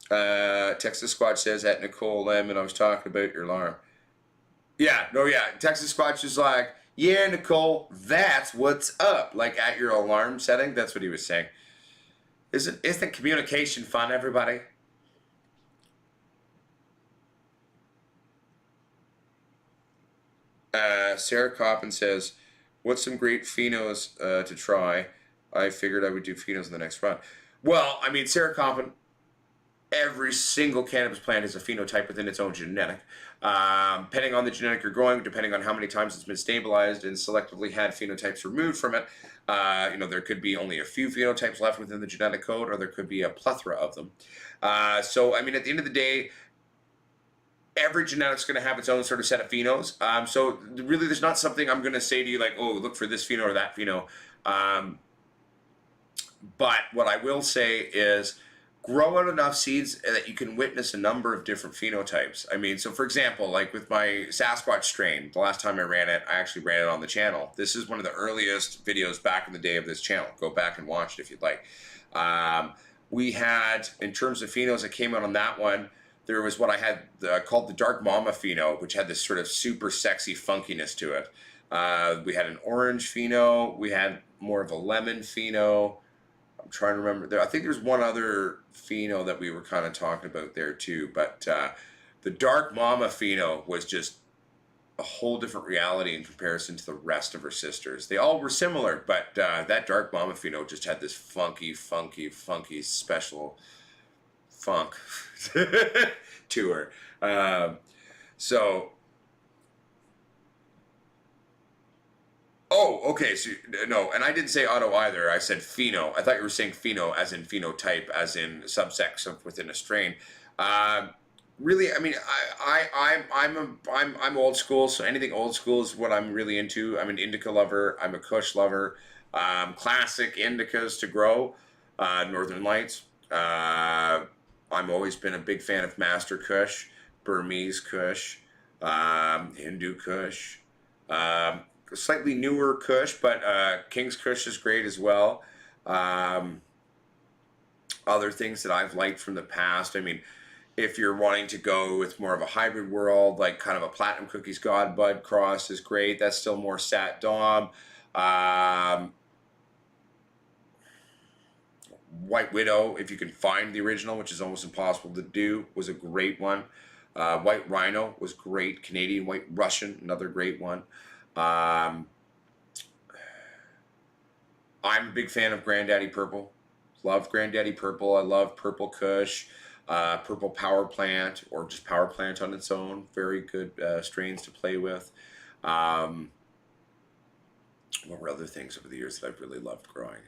A: Texas Squatch says at Nicole Lemon, I was talking about your alarm. Yeah, Texas Squatch is like, Yeah, Nicole, that's what's up. Like at your alarm setting, that's what he was saying. Isn't communication fun, everybody? Sarah Coppin says, "What's some great phenos to try? I figured I would do phenos in the next run." Well, I mean, Sarah Coppin, every single cannabis plant has a phenotype within its own genetic. Depending on the genetic you're growing, depending on how many times it's been stabilized and selectively had phenotypes removed from it, there could be only a few phenotypes left within the genetic code, or there could be a plethora of them. So, I mean, at the end of the day, every genetic's going to have its own sort of set of phenos. So really, there's not something I'm going to say to you like, oh, look for this pheno or that pheno. But what I will say is grow out enough seeds that you can witness a number of different phenotypes. I mean, so for example, like with my Sasquatch strain, the last time I ran it, I actually ran it on the channel. This is one of the earliest videos back in the day of this channel. Go back and watch it if you'd like. We had, in terms of phenos that came out on that one, there was what I had called the Dark Mama pheno, which had this sort of super sexy funkiness to it. We had an orange pheno. We had more of a lemon pheno. I'm trying to remember. I think there's one other pheno that we were kind of talking about there too. But the Dark Mama pheno was just a whole different reality in comparison to the rest of her sisters. They all were similar, but that Dark Mama pheno just had this funky special funk to her. Oh, okay. So no, and I didn't say auto either. I said pheno. I thought you were saying pheno as in phenotype, as in subsex of within a strain. Really, I mean, I'm old school. So anything old school is what I'm really into. I'm an indica lover. I'm a Kush lover. Classic indicas to grow. Northern Lights. I've always been a big fan of Master Kush, Burmese Kush, Hindu Kush. Slightly newer Kush, but King's Kush is great as well. Other things that I've liked from the past, I mean, if you're wanting to go with more of a hybrid world, like kind of a Platinum Cookies God Bud cross is great. That's still more Sat Dom. White Widow, if you can find the original, which is almost impossible to do, was a great one. White Rhino was great. Canadian White Russian, another great one. I'm a big fan of Granddaddy Purple. Love Granddaddy Purple. I love Purple Kush, Purple Power Plant, or just Power Plant on its own. Very good strains to play with. What were other things over the years that I've really loved growing?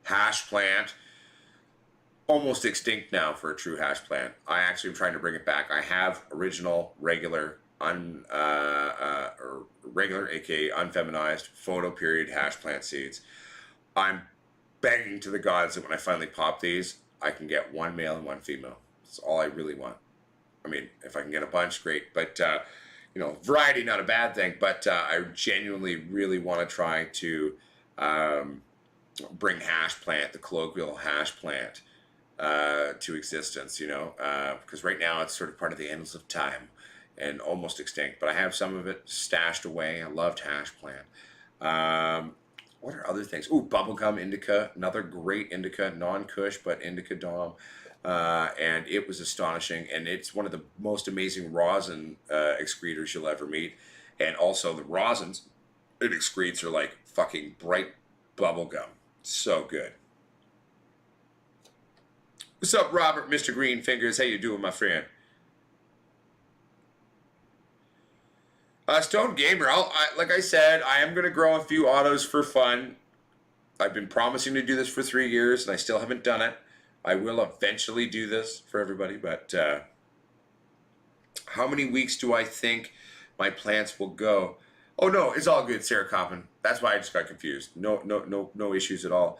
A: Hash Plant. Almost extinct now for a true hash plant. I actually am trying to bring it back. I have original, regular, regular, aka unfeminized, photo period hash plant seeds. I'm begging to the gods that when I finally pop these, I can get one male and one female. That's all I really want. I mean, if I can get a bunch, great. But variety not a bad thing. But I genuinely really want to try to bring hash plant, the colloquial hash plant, to existence, because right now it's sort of part of the annals of time and almost extinct, but I have some of it stashed away. I loved hash plant. What are other things? Ooh, bubblegum indica, another great indica, non-kush, but indica dom. And it was astonishing, and it's one of the most amazing rosin excretors you'll ever meet. And also the rosins it excretes are like fucking bright bubblegum. So good. What's up, Robert, Mr. Green Fingers? How you doing, my friend? Stone Gamer, like I said, I am going to grow a few autos for fun. I've been promising to do this for 3 years, and I still haven't done it. I will eventually do this for everybody, but how many weeks do I think my plants will go? Oh, no, it's all good, Sarah Coppin. That's why I just got confused. No issues at all.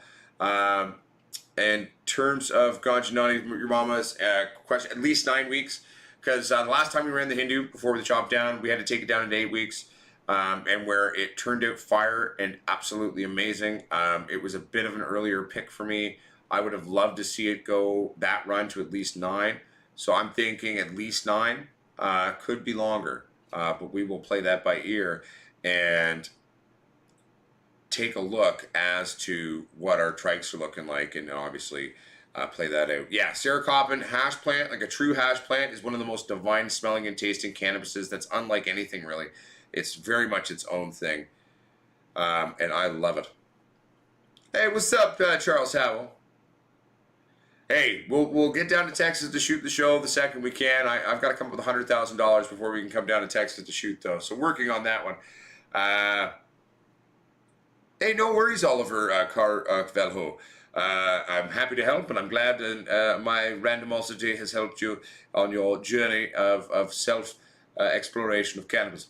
A: In terms of Ganjanani, your mama's question, at least 9 weeks. Because the last time we ran the Hindu before the chop down, we had to take it down into 8 weeks. And where it turned out fire and absolutely amazing. It was a bit of an earlier pick for me. I would have loved to see it go that run to at least 9. So I'm thinking at least 9. could be longer, but we will play that by ear and take a look as to what our trikes are looking like, and obviously play that out. Yeah, Sarah Coppin, hash plant, like a true hash plant, is one of the most divine smelling and tasting cannabises that's unlike anything really. It's very much its own thing, and I love it. Hey, what's up, Charles Howell? Hey, we'll get down to Texas to shoot the show the second we can. I've got to come up with $100,000 before we can come down to Texas to shoot, though. So working on that one. Hey, no worries, Oliver Carvelho. I'm happy to help, and I'm glad my randomosity has helped you on your journey of self exploration of cannabis.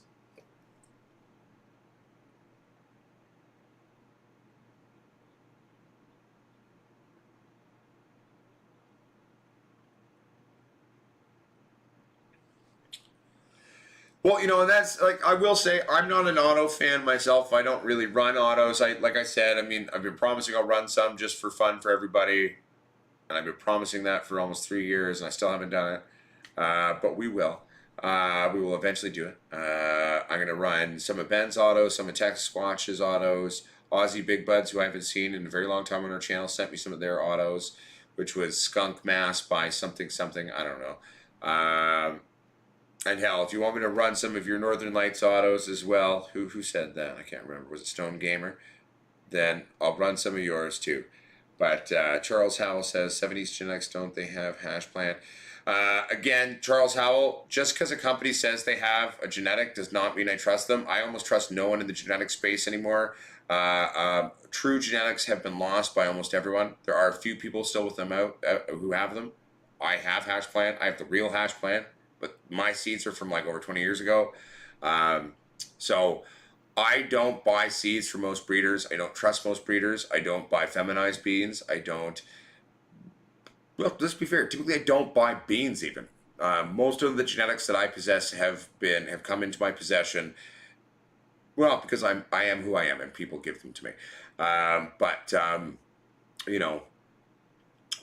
A: Well, and that's like I will say I'm not an auto fan myself. I don't really run autos. Like I said, I mean, I've been promising I'll run some just for fun for everybody, and I've been promising that for almost 3 years, and I still haven't done it. But we will. We will eventually do it. I'm gonna run some of Ben's autos, some of Potsquatch's autos. Aussie Big Buds, who I haven't seen in a very long time on our channel, sent me some of their autos, which was Skunk Mass by something something. I don't know. And hell, if you want me to run some of your Northern Lights autos as well, who said that? I can't remember. Was it Stone Gamer? Then I'll run some of yours too. But Charles Howell says 70s genetics, don't they have hash plant? Again, Charles Howell, just because a company says they have a genetic does not mean I trust them. I almost trust no one in the genetic space anymore. True genetics have been lost by almost everyone. There are a few people still with them out who have them. I have hash plant. I have the real hash plant, but my seeds are from like over 20 years ago. So I don't buy seeds from most breeders. I don't trust most breeders. I don't buy feminized beans. I don't, well, let's be fair, typically I don't buy beans even. Most of the genetics that I possess have come into my possession, well, because I am who I am and people give them to me. You know,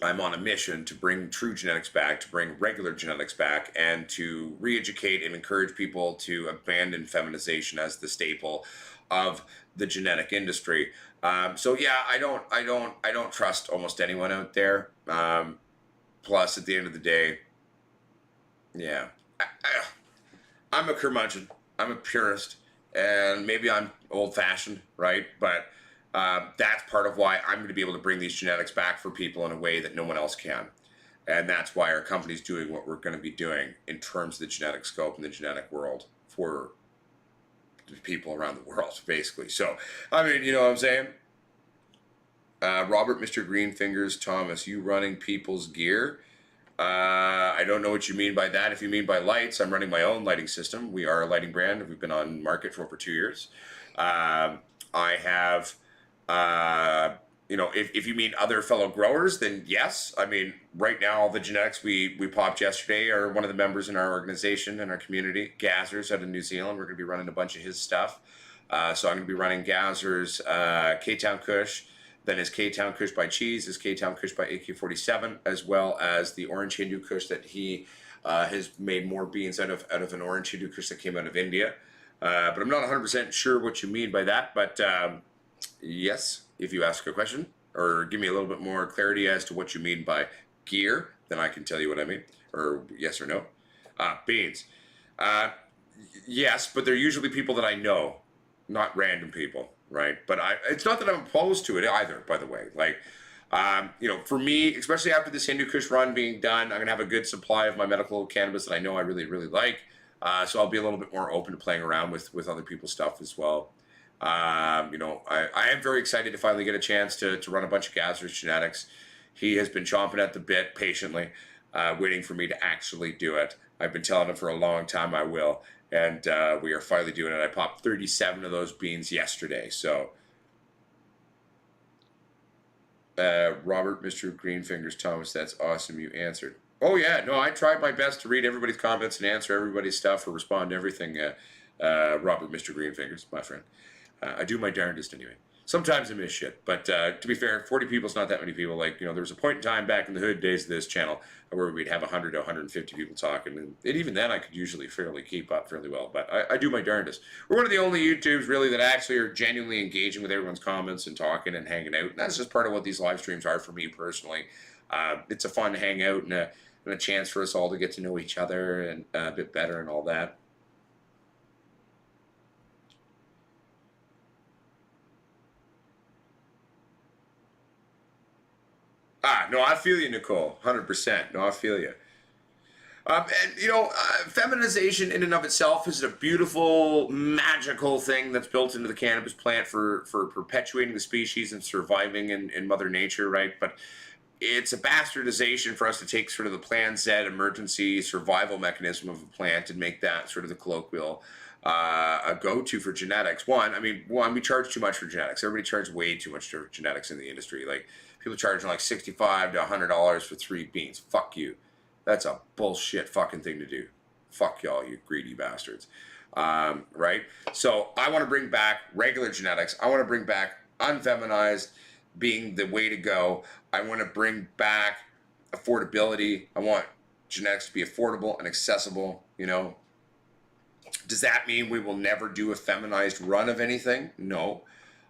A: I'm on a mission to bring true genetics back, to bring regular genetics back, and to re-educate and encourage people to abandon feminization as the staple of the genetic industry. So yeah, I don't trust almost anyone out there. Plus, at the end of the day, yeah, I'm a curmudgeon. I'm a purist, and maybe I'm old-fashioned, right? But that's part of why I'm going to be able to bring these genetics back for people in a way that no one else can. And that's why our company's doing what we're going to be doing in terms of the genetic scope and the genetic world for the people around the world, basically. So, I mean, you know what I'm saying? Robert, Mr. Greenfingers, Thomas, you running people's gear? I don't know what you mean by that. If you mean by lights, I'm running my own lighting system. We are a lighting brand. We've been on market for over 2 years. I have... you know, if you mean other fellow growers, then yes. I mean, right now, all the genetics we popped yesterday are one of the members in our organization, in our community, Gazzers out of New Zealand. We're going to be running a bunch of his stuff. So I'm going to be running Gazzers, K-Town Kush, then his K-Town Kush by Cheese, his K-Town Kush by AK-47, as well as the Orange Hindu Kush that he has made more beans out of an Orange Hindu Kush that came out of India. But I'm not 100% sure what you mean by that, but... yes, if you ask a question or give me a little bit more clarity as to what you mean by gear, then I can tell you what I mean, or yes or no. Beans. Yes, but they're usually people that I know, not random people, right? But it's not that I'm opposed to it either, by the way. Like, you know, for me, especially after this Hindu Kush run being done, I'm going to have a good supply of my medical cannabis that I know I really, really like. So I'll be a little bit more open to playing around with other people's stuff as well. You know, I am very excited to finally get a chance to run a bunch of Gazzers genetics. He has been chomping at the bit patiently, waiting for me to actually do it. I've been telling him for a long time I will, and we are finally doing it. I popped 37 of those beans yesterday, so... Robert, Mr. Greenfingers, Thomas, that's awesome, you answered. Oh yeah, no, I tried my best to read everybody's comments and answer everybody's stuff or respond to everything, Robert, Mr. Greenfingers, my friend. I do my darndest anyway. Sometimes I miss shit, but to be fair, 40 people is not that many people. Like, there was a point in time back in the hood days of this channel where we'd have 100 to 150 people talking, and even then I could usually fairly keep up fairly well, but I do my darndest. We're one of the only YouTubes really that actually are genuinely engaging with everyone's comments and talking and hanging out, and that's just part of what these live streams are for me personally. It's a fun hangout and a chance for us all to get to know each other and a bit better and all that. No, I feel you, Nicole. 100%. No, I feel you. Feminization in and of itself is a beautiful, magical thing that's built into the cannabis plant for perpetuating the species and surviving in Mother Nature, right? But it's a bastardization for us to take sort of the Plan Z emergency survival mechanism of a plant and make that sort of the colloquial a go-to for genetics. One, we charge too much for genetics. Everybody charges way too much for genetics in the industry. Like, people charging like $65 to $100 for 3 beans. Fuck you. That's a bullshit fucking thing to do. Fuck y'all, you greedy bastards. Right? So I want to bring back regular genetics. I want to bring back unfeminized being the way to go. I want to bring back affordability. I want genetics to be affordable and accessible, Does that mean we will never do a feminized run of anything? No.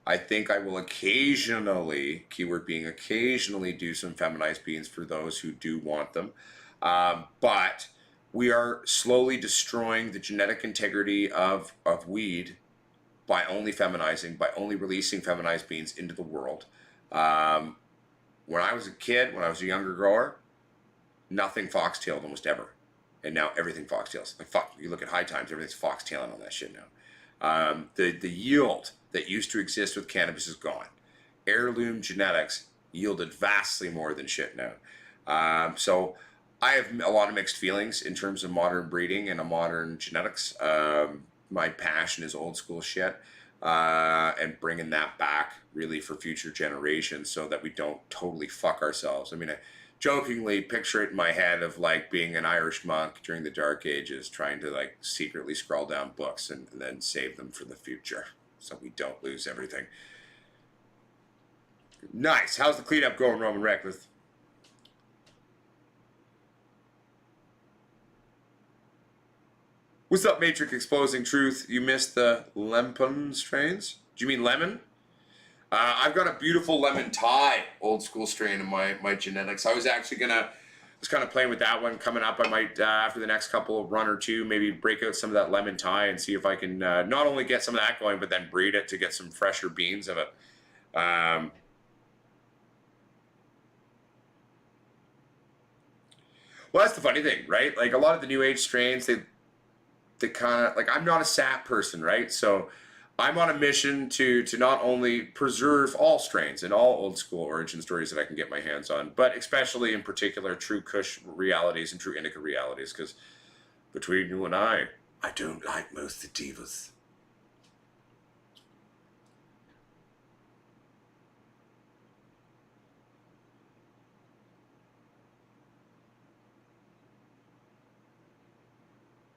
A: I think I will occasionally, keyword being occasionally, do some feminized beans for those who do want them. But we are slowly destroying the genetic integrity of weed by only feminizing, by only releasing feminized beans into the world. When I was a kid, when I was a younger grower, nothing foxtailed almost ever. And now everything foxtails. Like, fuck, you look at High Times, everything's foxtailing on that shit now. The yield that used to exist with cannabis is gone. Heirloom genetics yielded vastly more than shit now. So I have a lot of mixed feelings in terms of modern breeding and a modern genetics. My passion is old school shit, and bringing that back really for future generations so that we don't totally fuck ourselves. I jokingly picture it in my head of like being an Irish monk during the Dark Ages, trying to like secretly scroll down books and then save them for the future so we don't lose everything. Nice. How's the cleanup going, Roman Reckless? What's up, Matrix Exposing Truth? You missed the lemon strains? Do you mean lemon? I've got a beautiful lemon Thai old school strain in my genetics. I was actually kind of playing with that one coming up. I might, after the next couple run or two, maybe break out some of that lemon Thai and see if I can not only get some of that going, but then breed it to get some fresher beans of it. Well, that's the funny thing, right? Like, a lot of the new age strains, they kind of, like, I'm not a sap person, right? So I'm on a mission to not only preserve all strains and all old school origin stories that I can get my hands on, but especially in particular true Kush realities and true indica realities, because between you and I don't like most sativas.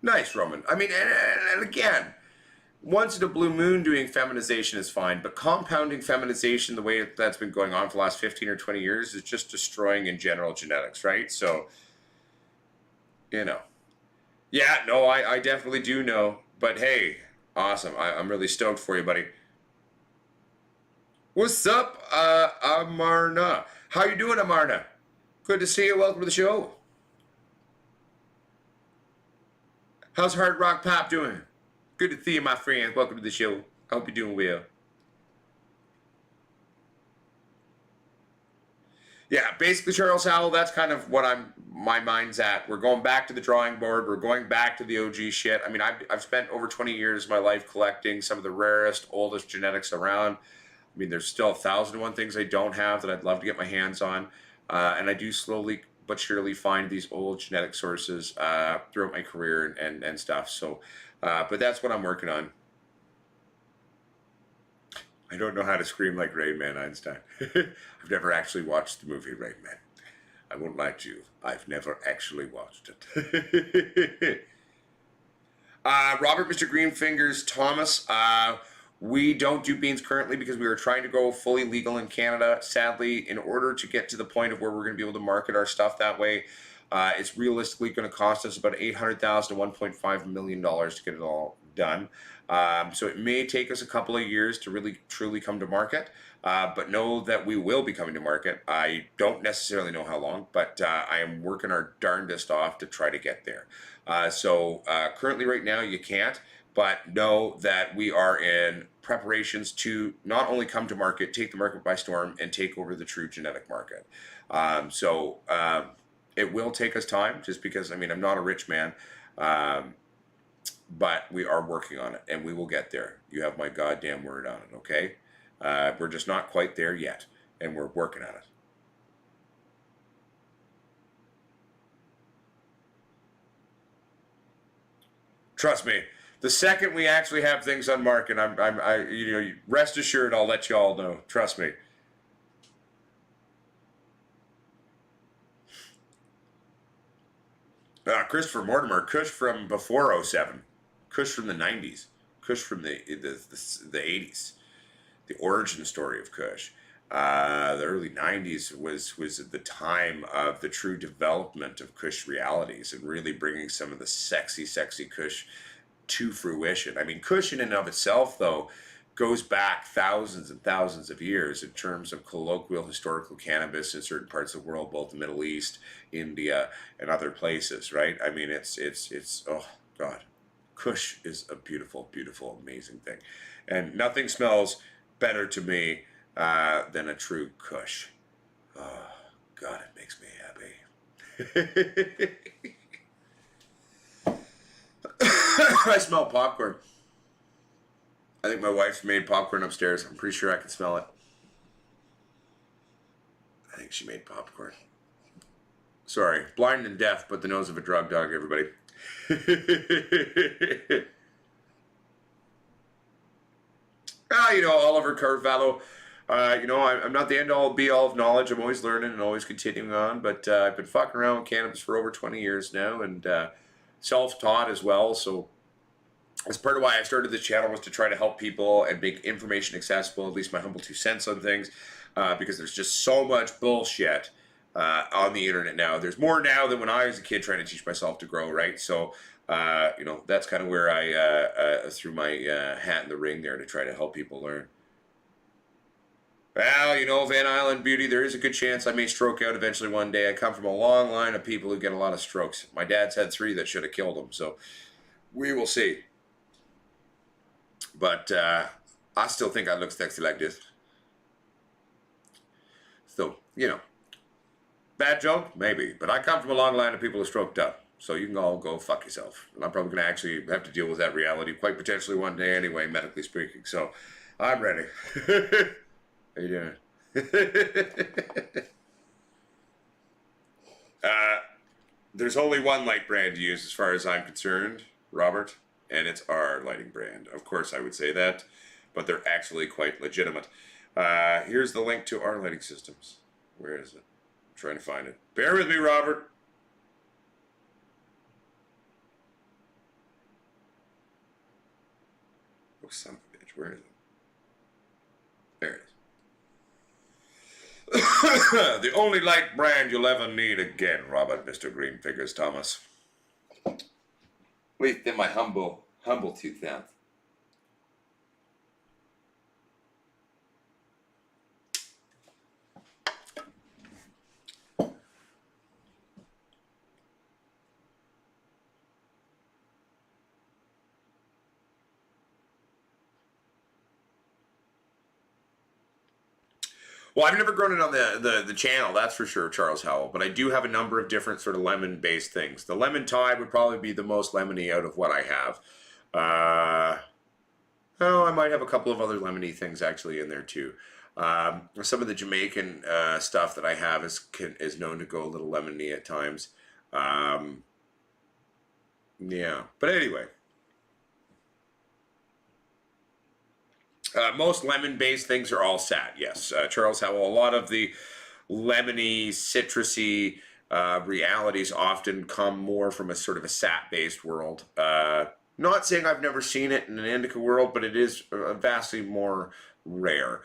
A: Nice, Roman. And again, once in a blue moon doing feminization is fine, but compounding feminization the way that's been going on for the last 15 or 20 years is just destroying in general genetics, right? So, Yeah, no, I definitely do know. But hey, awesome. I'm really stoked for you, buddy. What's up, Amarna? How you doing, Amarna? Good to see you. Welcome to the show. How's Hard Rock Pop doing? Good to see you, my friends. Welcome to the show. I hope you're doing well. Yeah, basically, Charles Howell, that's kind of what my mind's at. We're going back to the drawing board. We're going back to the OG shit. I've spent over 20 years of my life collecting some of the rarest, oldest genetics around. There's still 1,001 things I don't have that I'd love to get my hands on. And I do slowly but surely find these old genetic sources throughout my career and stuff. So, but that's what I'm working on. I don't know how to scream like Rain Man Einstein. I've never actually watched the movie Rain Man. I won't lie to you. I've never actually watched it. Robert, Mr. Greenfingers, Thomas. We don't do beans currently because we are trying to go fully legal in Canada. Sadly, in order to get to the point of where we're going to be able to market our stuff that way, it's realistically going to cost us about $800,000 to $1.5 million to get it all done. So it may take us a couple of years to really truly come to market, but know that we will be coming to market. I don't necessarily know how long, but I am working our darndest off to try to get there. So currently right now you can't, but know that we are in preparations to not only come to market, take the market by storm, and take over the true genetic market. It will take us time, just because, I mean, I'm not a rich man, but we are working on it, and we will get there. You have my goddamn word on it, okay? We're just not quite there yet, and we're working on it. Trust me, the second we actually have things on market, rest assured, I'll let you all know. Trust me. Christopher Mortimer, Kush from before 07, Kush from the 90s, Kush from the 80s, the origin story of Kush. The early 90s was the time of the true development of Kush realities and really bringing some of the sexy Kush to fruition. I mean, Kush in and of itself, though, goes back thousands and thousands of years in terms of colloquial historical cannabis in certain parts of the world, both the Middle East, India, and other places, right? I mean, it's oh, God. Kush is a beautiful, beautiful, amazing thing. And nothing smells better to me than a true Kush. Oh, God, it makes me happy. I smell popcorn. I think my wife's made popcorn upstairs. I'm pretty sure I can smell it. I think she made popcorn. Sorry, blind and deaf, but the nose of a drug dog, everybody. Oliver Carvalho. I'm not the end-all, be-all of knowledge. I'm always learning and always continuing on, but I've been fucking around with cannabis for over 20 years now, and self-taught as well, so that's part of why I started this channel, was to try to help people and make information accessible, at least my humble 2 cents on things, because there's just so much bullshit on the internet now. There's more now than when I was a kid trying to teach myself to grow, right? So, that's kind of where I threw my hat in the ring there to try to help people learn. Well, Van Island Beauty, there is a good chance I may stroke out eventually one day. I come from a long line of people who get a lot of strokes. My dad's had 3 that should have killed him, so we will see. But I still think I look sexy like this. So, bad joke? Maybe. But I come from a long line of people who stroked up. So you can all go fuck yourself. And I'm probably going to actually have to deal with that reality quite potentially one day anyway, medically speaking. So I'm ready. How you doing? There's only one light brand to use as far as I'm concerned, Robert. And it's our lighting brand. Of course I would say that, but they're actually quite legitimate. Here's the link to our lighting systems. Where is it? I'm trying to find it. Bear with me, Robert. Oh, son of a bitch. Where is it? There it is. The only light brand you'll ever need again, Robert, Mr. Green Figures Thomas. Wait, then my humble 2 cents. Well, I've never grown it on the channel, that's for sure, Charles Howell, but I do have a number of different sort of lemon-based things. The lemon tide would probably be the most lemony out of what I have. I might have a couple of other lemony things actually in there too. Some of the Jamaican stuff that I have is known to go a little lemony at times. Yeah, but anyway. Most lemon-based things are all sad, yes. Charles Howell, a lot of the lemony, citrusy realities often come more from a sort of a sap-based world. Not saying I've never seen it in an indica world, but it is vastly more rare.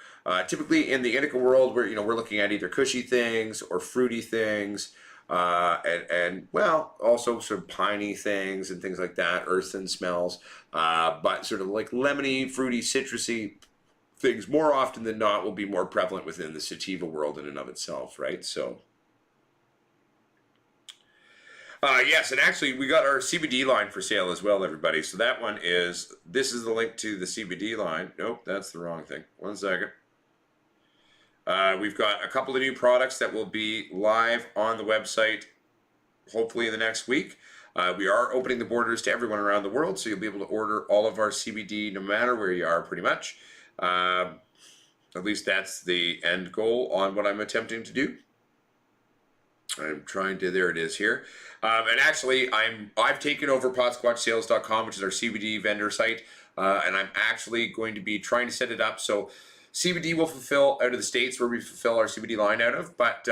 A: Typically in the indica world, where we're looking at either cushy things or fruity things, and well, also sort of piney things and things like that, earthen smells, but sort of like lemony, fruity, citrusy things more often than not will be more prevalent within the sativa world in and of itself, right? So. Yes, and actually we got our CBD line for sale as well, everybody. So this is the link to the CBD line. Nope, that's the wrong thing. One second. We've got a couple of new products that will be live on the website hopefully in the next week. We are opening the borders to everyone around the world, so you'll be able to order all of our CBD no matter where you are, pretty much. At least that's the end goal on what I'm attempting to do. I'm trying to, there it is here. And actually, I've taken over potsquatchsales.com, which is our CBD vendor site, and I'm actually going to be trying to set it up so CBD will fulfill out of the States where we fulfill our CBD line out of, but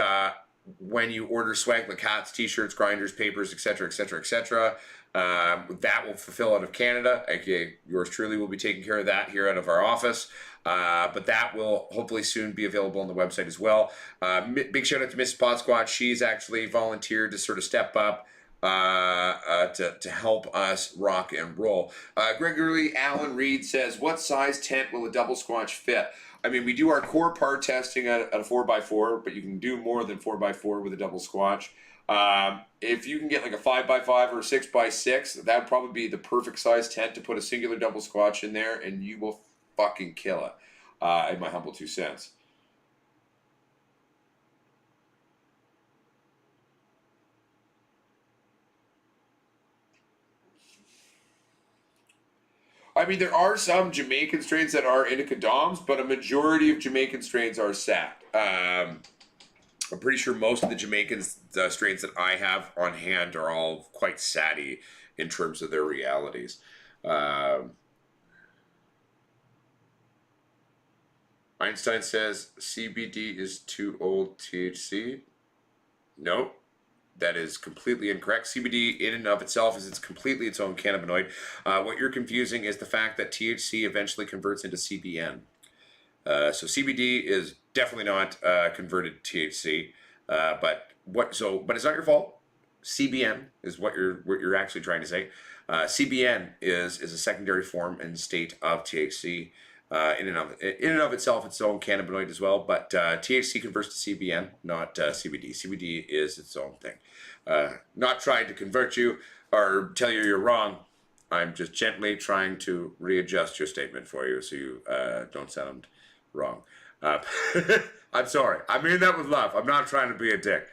A: when you order swag like hats, t-shirts, grinders, papers, etc., etc., etc., that will fulfill out of Canada. Okay, yours truly will be taking care of that here out of our office. But that will hopefully soon be available on the website as well. Big shout out to Mrs. Potsquatch. She's actually volunteered to sort of step up to help us rock and roll. Gregory Allen Reed says, what size tent will a double squatch fit? I mean, we do our core part testing at a 4x4, but you can do more than 4x4 with a double squatch. If you can get like a 5x5 or a 6x6, that would probably be the perfect size tent to put a singular double squatch in there, and you will fucking kill it, in my humble 2 cents. I mean, there are some Jamaican strains that are indica doms, but a majority of Jamaican strains are sat. I'm pretty sure most of the Jamaican strains that I have on hand are all quite satty in terms of their realities. Einstein says CBD is too old THC. No, that is completely incorrect. CBD in and of itself is completely its own cannabinoid. What you're confusing is the fact that THC eventually converts into CBN. So CBD is definitely not converted to THC. But it's not your fault. CBN is what you're actually trying to say. CBN is a secondary form and state of THC. In and of itself, its own cannabinoid as well, but THC converts to CBN, not CBD. CBD is its own thing. Not trying to convert you or tell you you're wrong. I'm just gently trying to readjust your statement for you so you don't sound wrong. I'm sorry. I mean that with love. I'm not trying to be a dick.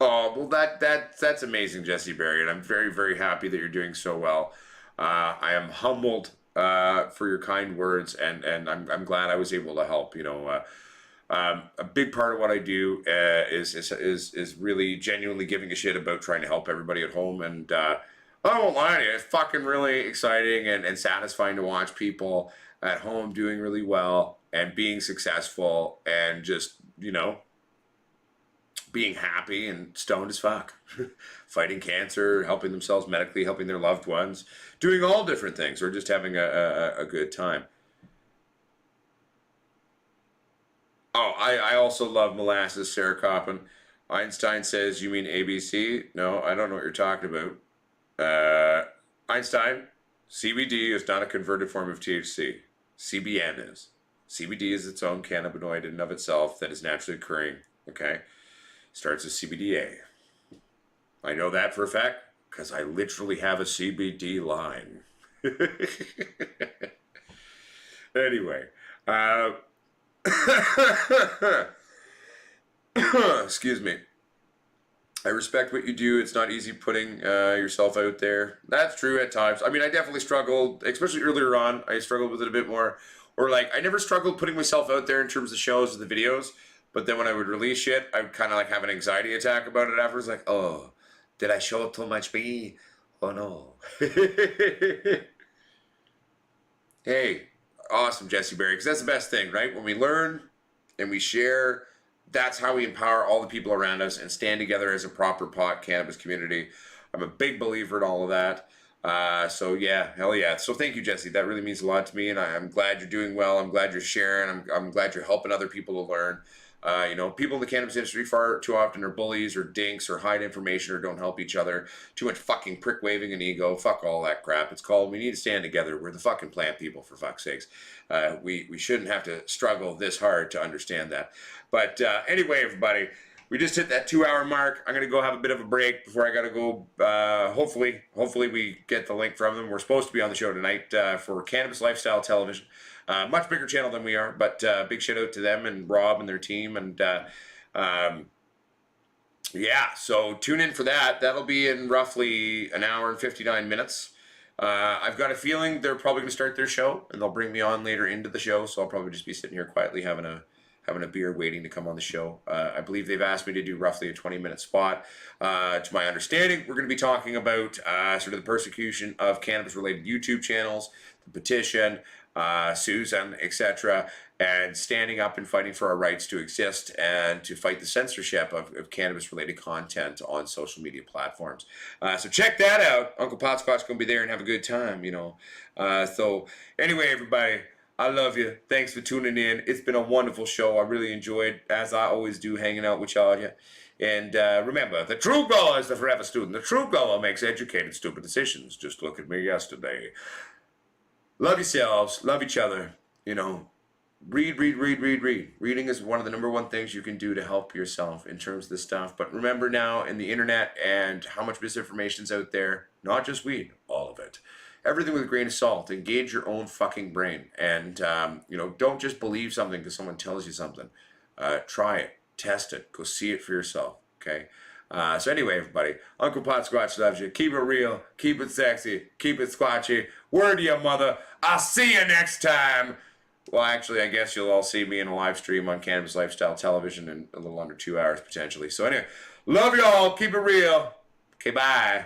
A: Oh, well, that's amazing, Jesse Barry, and I'm very, very happy that you're doing so well. I am humbled for your kind words, and I'm glad I was able to help. A big part of what I do is really genuinely giving a shit about trying to help everybody at home, and I won't lie to you, it's fucking really exciting and satisfying to watch people at home doing really well and being successful and just being happy and stoned as fuck, fighting cancer, helping themselves medically, helping their loved ones, doing all different things, or just having a good time. Oh, I also love molasses, Sarah Coppin. Einstein says, you mean ABC? No, I don't know what you're talking about. Einstein, CBD is not a converted form of THC. CBN is. CBD is its own cannabinoid in and of itself that is naturally occurring, okay? Starts as CBDA. I know that for a fact because I literally have a CBD line. Anyway, excuse me. I respect what you do. It's not easy putting yourself out there. That's true at times. I mean, I definitely struggled, especially earlier on. I struggled with it a bit more. Or I never struggled putting myself out there in terms of shows or the videos. But then when I would release shit, I would kind of have an anxiety attack about it afterwards. Like, oh, did I show too much me? Oh no. Hey, awesome, Jesse Barry, because that's the best thing, right? When we learn and we share, that's how we empower all the people around us and stand together as a proper pot cannabis community. I'm a big believer in all of that. So yeah, hell yeah. So thank you, Jesse. That really means a lot to me, and I'm glad you're doing well. I'm glad you're sharing. I'm glad you're helping other people to learn. You know, people in the cannabis industry far too often are bullies or dinks or hide information or don't help each other. Too much fucking prick waving and ego. Fuck all that crap. It's called we need to stand together. We're the fucking plant people, for fuck's sakes. We shouldn't have to struggle this hard to understand that. But anyway, everybody, we just hit that 2-hour mark. I'm gonna go have a bit of a break before I gotta go. Hopefully we get the link from them. We're supposed to be on the show tonight for Cannabis Lifestyle Television. Much bigger channel than we are, but big shout out to them and Rob and their team. And yeah, so tune in for that. That'll be in roughly an hour and 59 minutes. I've got a feeling they're probably gonna start their show, and they'll bring me on later into the show. So I'll probably just be sitting here quietly having a beer waiting to come on the show. I believe they've asked me to do roughly a 20-minute spot. To my understanding, we're going to be talking about sort of the persecution of cannabis-related YouTube channels, the petition, Susan, etc., and standing up and fighting for our rights to exist and to fight the censorship of cannabis-related content on social media platforms. So check that out. Uncle Potsquatch going to be there and have a good time, you know. So anyway, everybody, I love you. Thanks for tuning in. It's been a wonderful show. I really enjoyed, as I always do, hanging out with y'all. And remember, the true grower is the forever student. The true grower makes educated, stupid decisions. Just look at me yesterday. Love yourselves. Love each other. You know, read. Reading is one of the #1 things you can do to help yourself in terms of this stuff. But remember now, in the internet and how much misinformation's out there, not just weed, all of it. Everything with a grain of salt. Engage your own fucking brain. And, you know, don't just believe something because someone tells you something. Try it. Test it. Go see it for yourself. Okay? So anyway, everybody, Uncle Potsquatch loves you. Keep it real. Keep it sexy. Keep it squatchy. Word to your mother. I'll see you next time. Well, actually, I guess you'll all see me in a live stream on Cannabis Lifestyle Television in a little under 2 hours, potentially. So anyway, love you all. Keep it real. Okay, bye.